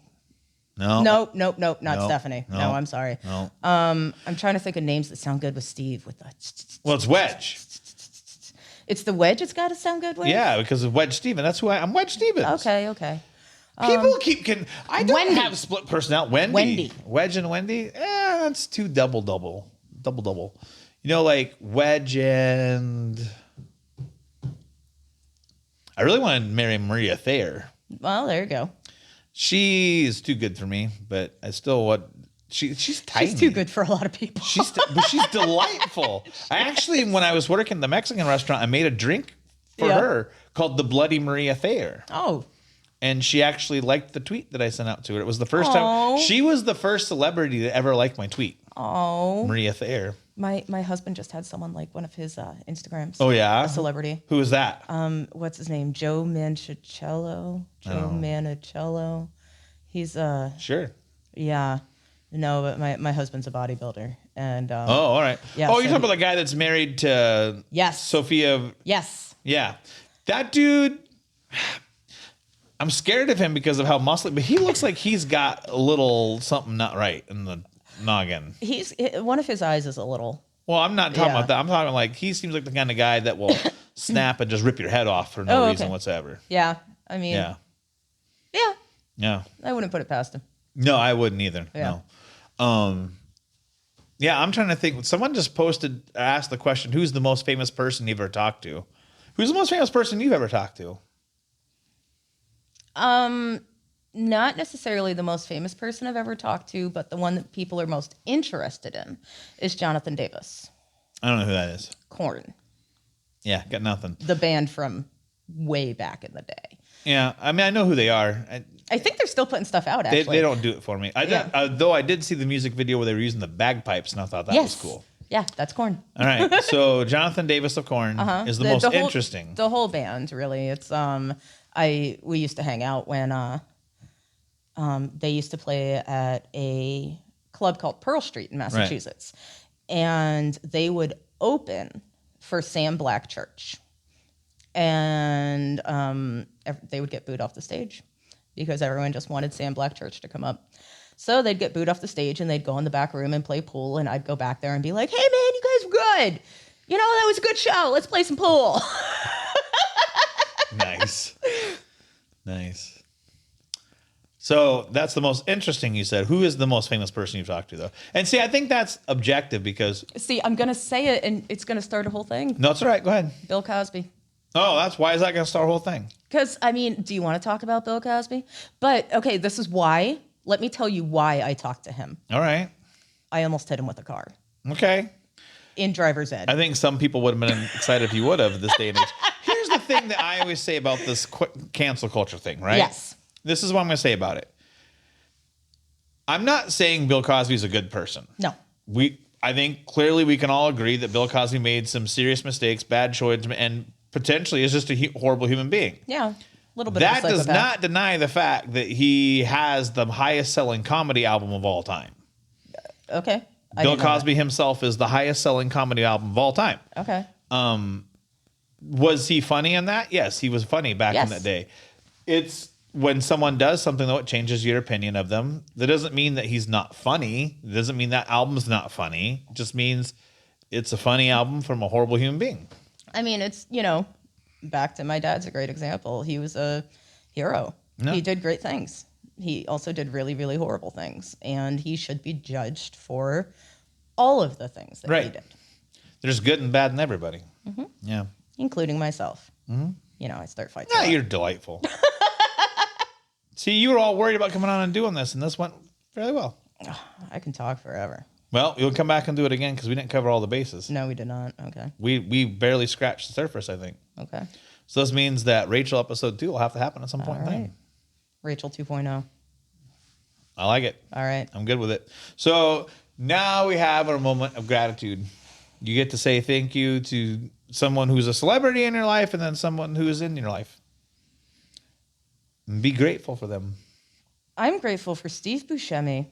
No. Nope, not No. Stephanie. No. No, I'm sorry. No. I'm trying to think of names that sound good with Steve. With the, Well, it's Wedge. it's the wedge. It's got to sound good with. Yeah, because of Wedge Stevens. That's who I'm Wedge Stevens. Okay. People I don't Wendy. have split personality. Wendy. Wedge and Wendy? That's too double. You know, like Wedge and... I really want to marry Maria Thayer. Well, there you go. She's too good for me, but I still want... She's tiny. She's too good for a lot of people. But she's delightful. I actually, when I was working at the Mexican restaurant, I made a drink for Yeah. her called the Bloody Marie Affair. Oh. And she actually liked the tweet that I sent out to her. It was the first Aw. time. She was the first celebrity to ever like my tweet. Oh. Maria Thayer. My husband just had someone like one of his Instagrams. Oh, yeah? A celebrity. Who was that? What's his name? Joe Manchicello. Manicello. He's Sure. yeah. No, but my husband's a bodybuilder. And Oh, all right. yeah, Oh, so you're talking about the guy that's married to Yes. Sophia. Yes. Yeah. That dude, I'm scared of him because of how muscly, but he looks like he's got a little something not right in the noggin. He's one of his eyes is a little. Well, I'm not talking Yeah. about that. I'm talking like he seems like the kind of guy that will snap and just rip your head off for no Oh, reason okay. whatsoever. Yeah. I mean. Yeah. Yeah. Yeah. I wouldn't put it past him. No, I wouldn't either. Yeah. No. Yeah, I'm trying to think. Someone just asked the question, who's the most famous person you've ever talked to? Who's the most famous person you've ever talked to? Not necessarily the most famous person I've ever talked to, but the one that people are most interested in is Jonathan Davis. I don't know who that is. Korn, Yeah, got nothing. the band from way back in the day. Yeah, I mean, I know who they are. I think they're still putting stuff out, actually. They don't do it for me. Though I did see the music video where they were using the bagpipes, and I thought that was cool. Yeah, that's Korn. All right, so Jonathan Davis of Korn is the most interesting. The whole band, really. It's we used to hang out when they used to play at a club called Pearl Street in Massachusetts, and they would open for Sam Black Church, and they would get booed off the stage because everyone just wanted Sam Black Church to come up. So they'd get booed off the stage and they'd go in the back room and play pool, and I'd go back there and be like, "Hey man, you guys were good. You know, that was a good show. Let's play some pool." Nice. So that's the most interesting, you said. Who is the most famous person you've talked to, though? And see, I think that's objective because... See, I'm going to say it, and it's going to start a whole thing. No, it's all right. Go ahead. Bill Cosby. Oh, why is that going to start a whole thing? Because, I mean, do you want to talk about Bill Cosby? But, okay, this is why. Let me tell you why I talked to him. All right. I almost hit him with a car. Okay. In driver's ed. I think some people would have been excited if you would have this day and age. Here's the thing that I always say about this cancel culture thing, right? Yes. This is what I'm going to say about it. I'm not saying Bill Cosby is a good person. No. I think clearly we can all agree that Bill Cosby made some serious mistakes, bad choices, and potentially is just a horrible human being. Yeah. A little bit That of a does psychopath. not deny the fact that he has the highest selling comedy album of all time. Okay. I Bill didn't know Cosby himself is the highest selling comedy album of all time. that. Okay. Was he funny in that? Yes, he was funny back in Yes. that day. It's when someone does something, though, it changes your opinion of them. That doesn't mean that he's not funny. It doesn't mean that album's not funny. It just means it's a funny album from a horrible human being. I mean, it's, back to my dad's a great example. He was a hero. No. He did great things. He also did really, really horrible things. And he should be judged for all of the things that he did. There's good and bad in everybody. Mm-hmm. Yeah. Including myself. Mm-hmm. I start fights. Yeah, you're delightful. See, you were all worried about coming on and doing this, and this went fairly well. I can talk forever. Well, you'll come back and do it again because we didn't cover all the bases. No, we did not. Okay. We barely scratched the surface, I think. Okay. So this means that Rachel episode 2 will have to happen at some point in All time. right. Rachel 2.0. I like it. All right. I'm good with it. So now we have a moment of gratitude. You get to say thank you to someone who's a celebrity in your life and then someone who is in your life. And be grateful for them. I'm grateful for Steve Buscemi.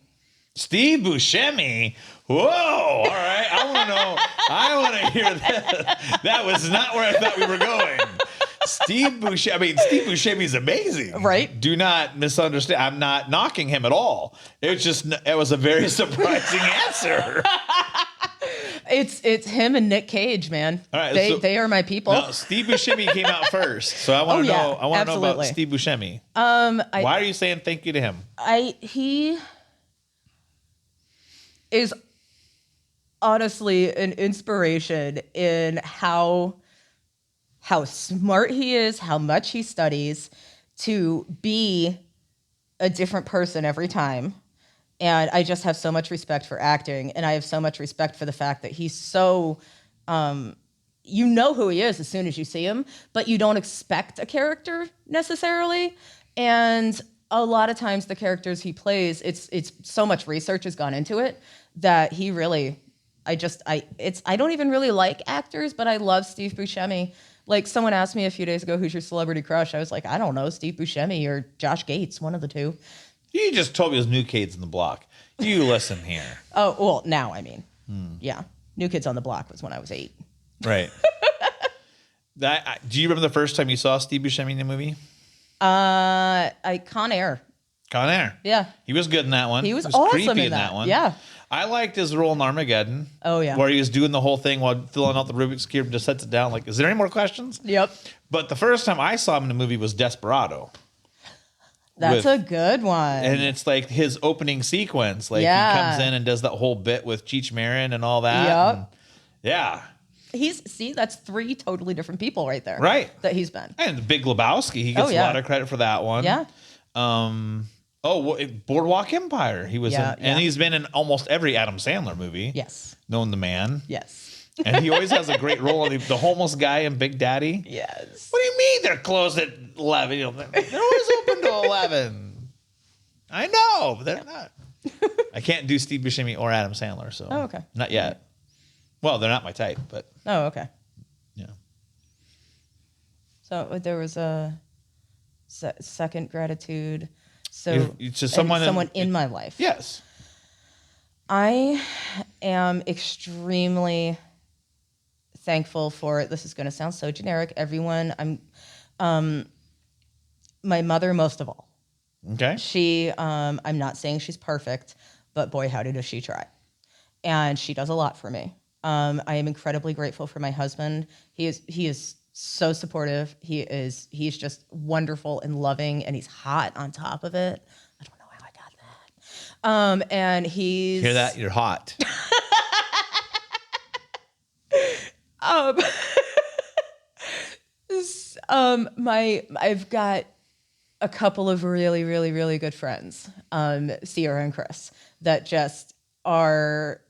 Steve Buscemi? Whoa! All right. I want to know. I want to hear that. That was not where I thought we were going. Steve Buscemi. I mean, Steve Buscemi is amazing. Right. Do not misunderstand. I'm not knocking him at all. It was a very surprising answer. It's him and Nick Cage, man. All right, They are my people. No, Steve Buscemi came out first, so I want to know. I want to know about absolutely. Steve Buscemi. Why are you saying thank you to him? He is honestly an inspiration in how smart he is, how much he studies, to be a different person every time. And I just have so much respect for acting, and I have so much respect for the fact that he's so you know who he is as soon as you see him, but you don't expect a character necessarily. And a lot of times the characters he plays, it's so much research has gone into it that he really, I don't even really like actors, but I love Steve Buscemi. Like someone asked me a few days ago, who's your celebrity crush? I was like, I don't know, Steve Buscemi or Josh Gates, one of the two. You just told me it was New Kids in the Block. You listen here. Oh, well, now I mean, yeah. New Kids on the Block was when I was 8. Right. Do you remember the first time you saw Steve Buscemi in the movie? Con Air. Con Air. Yeah. He was good in that one. He was awesome creepy in that. one. Yeah. I liked his role in Armageddon. Oh, yeah. Where he was doing the whole thing while filling out the Rubik's Cube and just sets it down. Like, is there any more questions? Yep. But the first time I saw him in the movie was Desperado. That's a good one. And it's like his opening sequence. Like he comes in and does that whole bit with Cheech Marin and all that. Yep. And yeah. That's 3 totally different people right there. Right. That he's been. And the Big Lebowski. He gets a lot of credit for that one. Yeah. Boardwalk Empire. He was in. Yeah. And he's been in almost every Adam Sandler movie. Yes. Known the man. Yes. And he always has a great role. The homeless guy in Big Daddy. Yes. What do you mean they're closed at 11? You know, they're always open to 11. I know, but they're not. I can't do Steve Buscemi or Adam Sandler, so okay. Not yet. Well, they're not my type, but okay. Yeah. So there was a second gratitude. So to someone in my life. Yes. I am extremely thankful for, this is going to sound so generic, everyone. My mother most of all. Okay. She, I'm not saying she's perfect, but boy, howdy does she try. And she does a lot for me. I am incredibly grateful for my husband. He is so supportive. He's just wonderful and loving, and he's hot on top of it. I don't know how I got that. And he's... Hear that? You're hot. I've got a couple of really, really, really good friends, Sierra and Chris, that just are,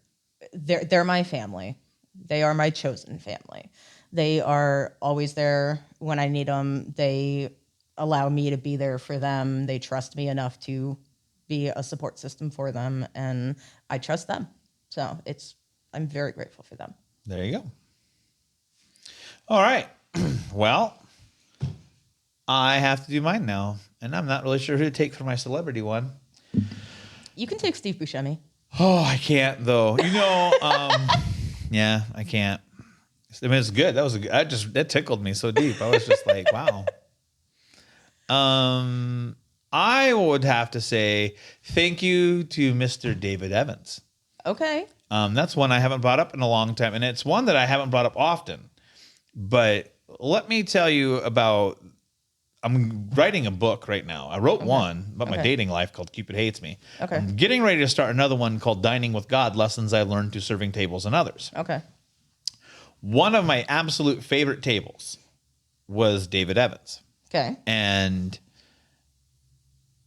they're my family. They are my chosen family. They are always there when I need them. They allow me to be there for them. They trust me enough to be a support system for them, and I trust them. So I'm very grateful for them. There you go. All right. Well, I have to do mine now, and I'm not really sure who to take for my celebrity one. You can take Steve Buscemi. Oh, I can't though. Yeah, I can't. I mean, it's good. That tickled me so deep. I was just like, wow. I would have to say thank you to Mr. David Evans. Okay. That's one I haven't brought up in a long time, and it's one that I haven't brought up often. But let me tell you about, I'm writing a book right now. I wrote one about my dating life called Cupid Hates Me. Okay. I'm getting ready to start another one called Dining with God, Lessons I Learned Through Serving Tables and Others. Okay. One of my absolute favorite tables was David Evans. Okay. And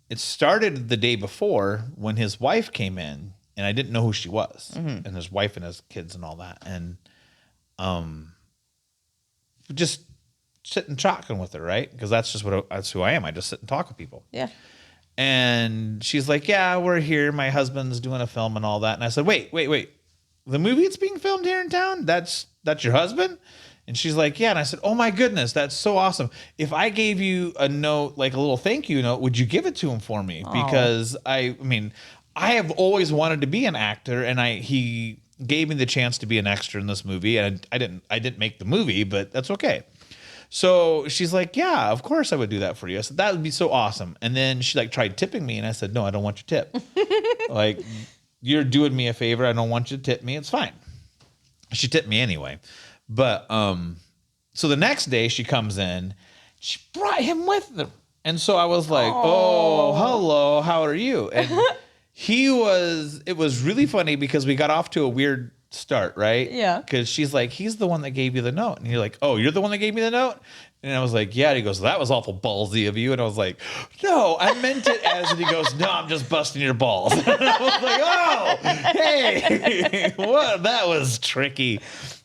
it started the day before when his wife came in, and I didn't know who she was, and his wife and his kids and all that. And just sitting talking with her, right? Because that's who I am. I just sit and talk with people. Yeah. And she's like, yeah, we're here. My husband's doing a film and all that. And I said, wait. The movie that's being filmed here in town, that's your husband? And she's like, yeah. And I said, oh my goodness, that's so awesome. If I gave you a note, like a little thank you note, would you give it to him for me? Aww. Because I have always wanted to be an actor, and he gave me the chance to be an extra in this movie. And I didn't make the movie, but that's okay. So she's like, yeah, of course I would do that for you. I said, that would be so awesome. And then she tried tipping me, and I said, no, I don't want your tip. Like, you're doing me a favor. I don't want you to tip me. It's fine. She tipped me anyway. But so the next day she comes in, she brought him with her. And so I was like, oh, hello, how are you? And it was really funny because we got off to a weird start, right? Yeah. Because she's like, he's the one that gave you the note. And you're like, oh, you're the one that gave me the note? And I was like, yeah. And he goes, that was awful ballsy of you. And I was like, no, I meant it as, and he goes, no, I'm just busting your balls. And I was like, oh, hey, what? That was tricky.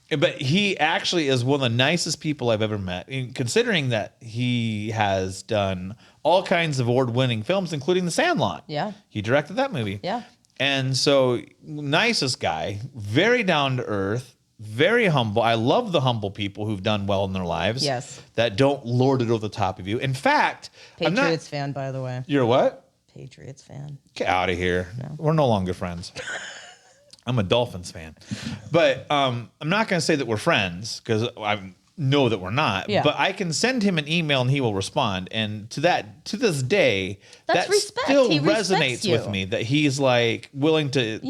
But he actually is one of the nicest people I've ever met, considering that he has done all kinds of award-winning films, including The Sandlot. Yeah. He directed that movie. Yeah. And so, nicest guy, very down to earth, very humble. I love the humble people who've done well in their lives. Yes. That don't lord it over the top of you. In fact, Patriots fan, by the way. You're what? Patriots fan. Get out of here. No. We're no longer friends. I'm a Dolphins fan. But I'm not going to say that we're friends because I know that we're not. Yeah. But I can send him an email and he will respond. And to this day, That's that respect. still He resonates with me that he's like willing to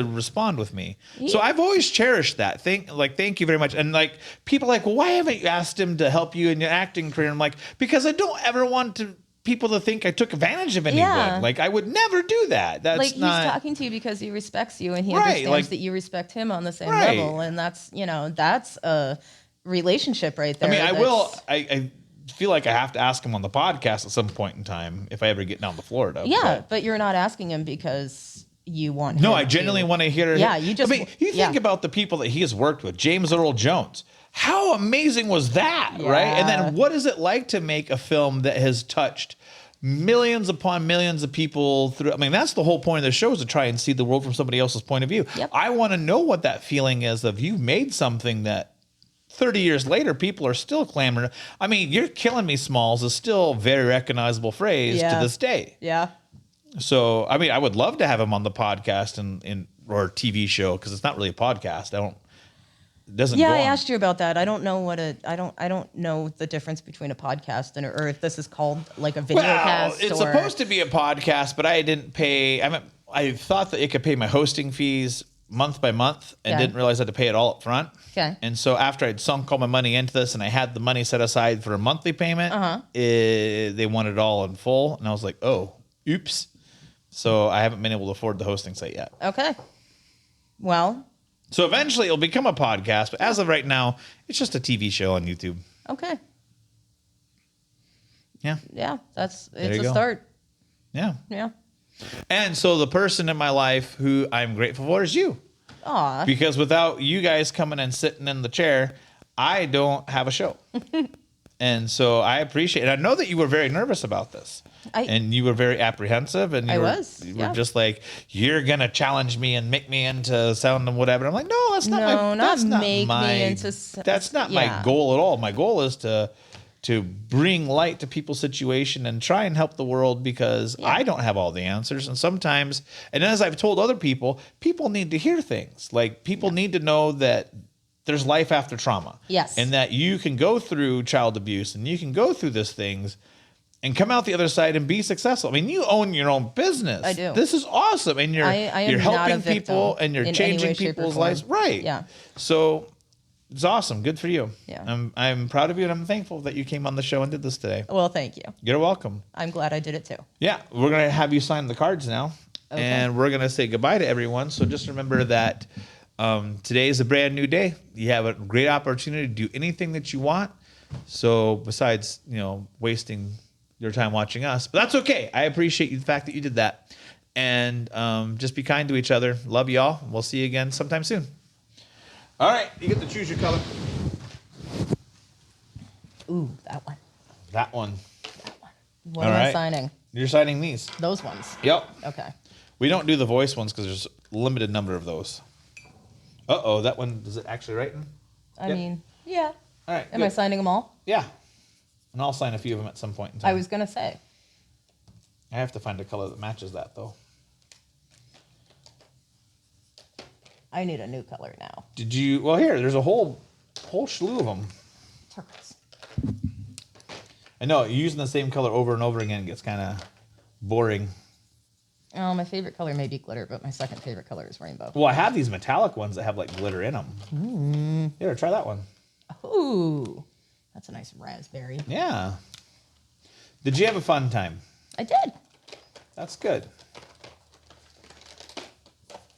respond with me. So I've always cherished that. Thank you very much. And like people are like, well, why haven't you asked him to help you in your acting career? I'm like, because I don't ever want people to think I took advantage of anyone. Yeah. Like I would never do that. That's like not... he's talking to you because he respects you and he Right, understands like- that you respect him on the same Right. level. And that's a relationship right there. I mean, I feel like I have to ask him on the podcast at some point in time if I ever get down to Florida. Yeah, but you're not asking him because you want him No, I genuinely want to hear. Yeah, you just... I mean, you think about the people that he has worked with. James Earl Jones. How amazing was that, right? And then what is it like to make a film that has touched millions upon millions of people through? I mean, that's the whole point of the show, is to try and see the world from somebody else's point of view. Yep. I want to know what that feeling is of you made something that 30 years later, people are still clamoring. I mean, "You're killing me, Smalls" is still a very recognizable phrase to this day. Yeah. So, I mean, I would love to have him on the podcast or TV show, because it's not really a podcast. It doesn't. Yeah, go I on. asked you about that. I don't know I don't know the difference between a podcast or if this is called like a video cast. It's supposed to be a podcast, but I didn't pay. I thought that it could pay my hosting fees month by month, and didn't realize I had to pay it all up front. Okay. And so after I'd sunk all my money into this and I had the money set aside for a monthly payment, they wanted it all in full. And I was like, oh, oops. So I haven't been able to afford the hosting site yet. Okay. Well. So eventually it'll become a podcast, but as of right now, it's just a TV show on YouTube. Okay. Yeah. Yeah, it's you a go. start. Yeah. Yeah. And so the person in my life who I'm grateful for is you. Aw. Because without you guys coming and sitting in the chair, I don't have a show. And so I appreciate it. I know that you were very nervous about this. And you were very apprehensive. And you were just like, you're going to challenge me and make me into sound and whatever. I'm like, no, that's not that's not my goal at all. My goal is to bring light to people's situation and try and help the world, because I don't have all the answers. And sometimes, and as I've told other people need to hear things. Like people need to know that there's life after trauma. Yes. And that you can go through child abuse and you can go through these things and come out the other side and be successful. I mean, you own your own business. I do. This is awesome. And you're helping people and you're changing people's lives. Right. Yeah. So it's awesome. Good for you. Yeah. I'm proud of you, and I'm thankful that you came on the show and did this today. Well, thank you. You're welcome. I'm glad I did it too. Yeah, we're going to have you sign the cards now, and we're going to say goodbye to everyone. So just remember that today is a brand new day. You have a great opportunity to do anything that you want. So besides, wasting your time watching us, but that's okay. I appreciate the fact that you did that. And just be kind to each other. Love y'all. We'll see you again sometime soon. All right, you get to choose your color. Ooh, that one. That one. That one. What am I signing? You're signing these. Those ones. Yep. Okay. We don't do the voice ones because there's a limited number of those. Uh-oh, that one, does it actually write in? I mean, yeah. All right. Am I signing them all? Yeah. And I'll sign a few of them at some point in time. I was going to say. I have to find a color that matches that, though. I need a new color now. Did you? Well, here, there's a whole slew of them. Turquoise. I know, using the same color over and over again gets kind of boring. Oh, my favorite color may be glitter, but my second favorite color is rainbow. Well, I have these metallic ones that have like glitter in them. Here, try that one. Ooh, that's a nice raspberry. Yeah. Did you have a fun time? I did. That's good.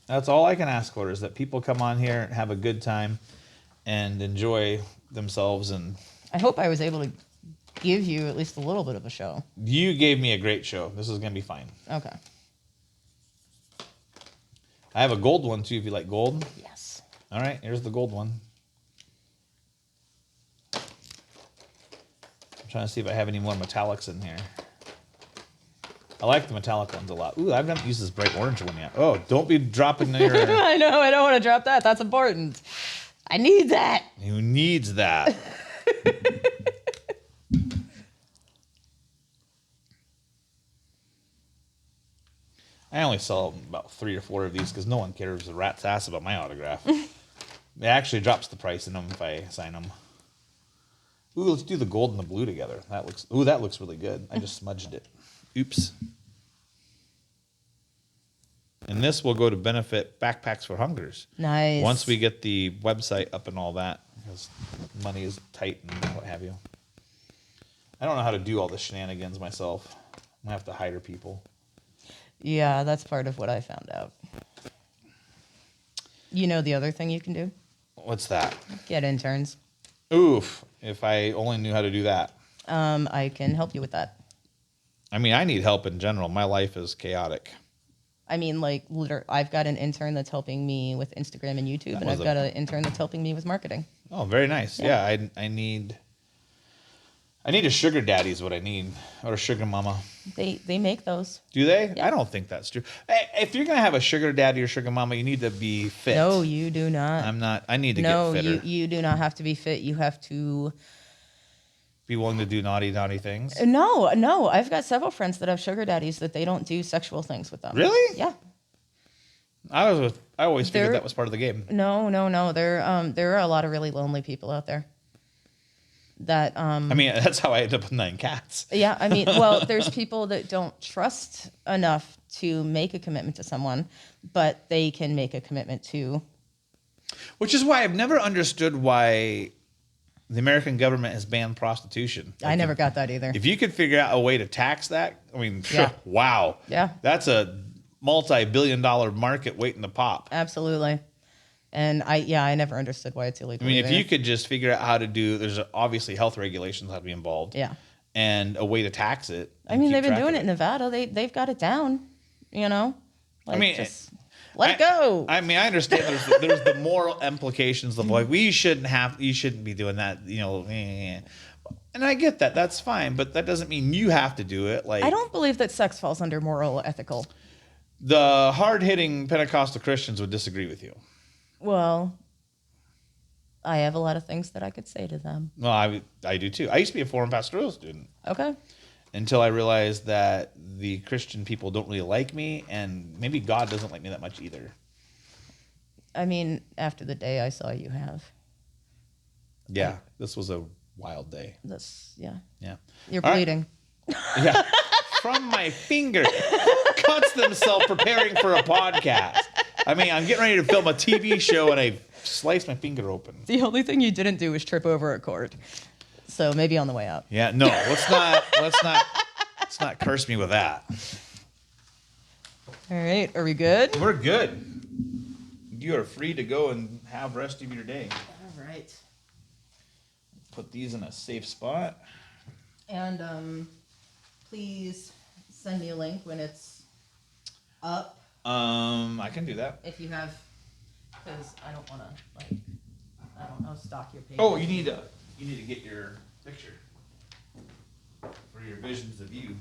That's all I can ask for, is that people come on here and have a good time and enjoy themselves. And I hope I was able to give you at least a little bit of a show. You gave me a great show. This is going to be fine. Okay. I have a gold one, too, if you like gold. Yes. All right, here's the gold one. trying to see if I have any more metallics in here. I like the metallic ones a lot. Ooh, I've not used this bright orange one yet. Oh, don't be dropping your... I know, I don't want to drop that. That's important. I need that. Who needs that? I only sell about 3 or 4 of these because no one cares a rat's ass about my autograph. It actually drops the price in them if I sign them. Ooh, let's do the gold and the blue together. That looks really good. I just smudged it. Oops. And this will go to benefit Backpacks for Hungers. Nice. Once we get the website up and all that, because money is tight and what have you. I don't know how to do all the shenanigans myself. I'm going to have to hire people. Yeah, that's part of what I found out. You know the other thing you can do? What's that? Get interns. Oof. If I only knew how to do that. I can help you with that. I mean, I need help in general. My life is chaotic. I mean, like, I've got an intern that's helping me with Instagram and YouTube, and I've got an intern that's helping me with marketing. Oh, very nice. Yeah, I need a sugar daddy is what I need, or a sugar mama. They make those. Do they? Yeah. I don't think that's true. Hey, if you're gonna have a sugar daddy or sugar mama, you need to be fit. No, you do not. I'm not. I need to get fitter. No, you do not have to be fit. You have to be willing to do naughty things. No. I've got several friends that have sugar daddies that they don't do sexual things with them. Really? Yeah. I always figured that was part of the game. No. There are a lot of really lonely people out there. That I mean, that's how I ended up with 9 cats. Yeah, I mean, well, there's people that don't trust enough to make a commitment to someone, but they can make a commitment to. Which is why I've never understood why the American government has banned prostitution. Like, I never got that either. If you could figure out a way to tax that, I mean, Yeah. wow. Yeah. That's a multi-billion-dollar market waiting to pop. Absolutely. And I never understood why it's illegal. I mean, either. if you could just figure out how to do, there's obviously health regulations have to be involved. Yeah. And a way to tax it. I mean, they've been doing it in Nevada. They've got it down, you know? Like, I mean, just let it go. I mean, I understand there's the moral implications of like, you shouldn't be doing that, you know. And I get that. That's fine. But that doesn't mean you have to do it. Like, I don't believe that sex falls under moral ethical. The hard-hitting Pentecostal Christians would disagree with you. Well, I have a lot of things that I could say to them. Well, I do too. I used to be a foreign pastoral student. Okay. Until I realized that the Christian people don't really like me, and maybe God doesn't like me that much either. I mean, after the day I saw you have. Yeah, this was a wild day. Yeah. You're All bleeding. Right. Yeah. From my finger. Cuts themselves preparing for a podcast. I mean, I'm getting ready to film a TV show and I sliced my finger open. The only thing you didn't do was trip over a cord. So maybe on the way out. Yeah, no, let's not curse me with that. All right, are we good? We're good. You are free to go and have the rest of your day. All right. Put these in a safe spot. And please send me a link when it's up. I can do that. If you have, because I don't want to, stock your page. Oh, you need to get your picture for your visions of you.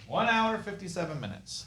1 hour, 57 minutes.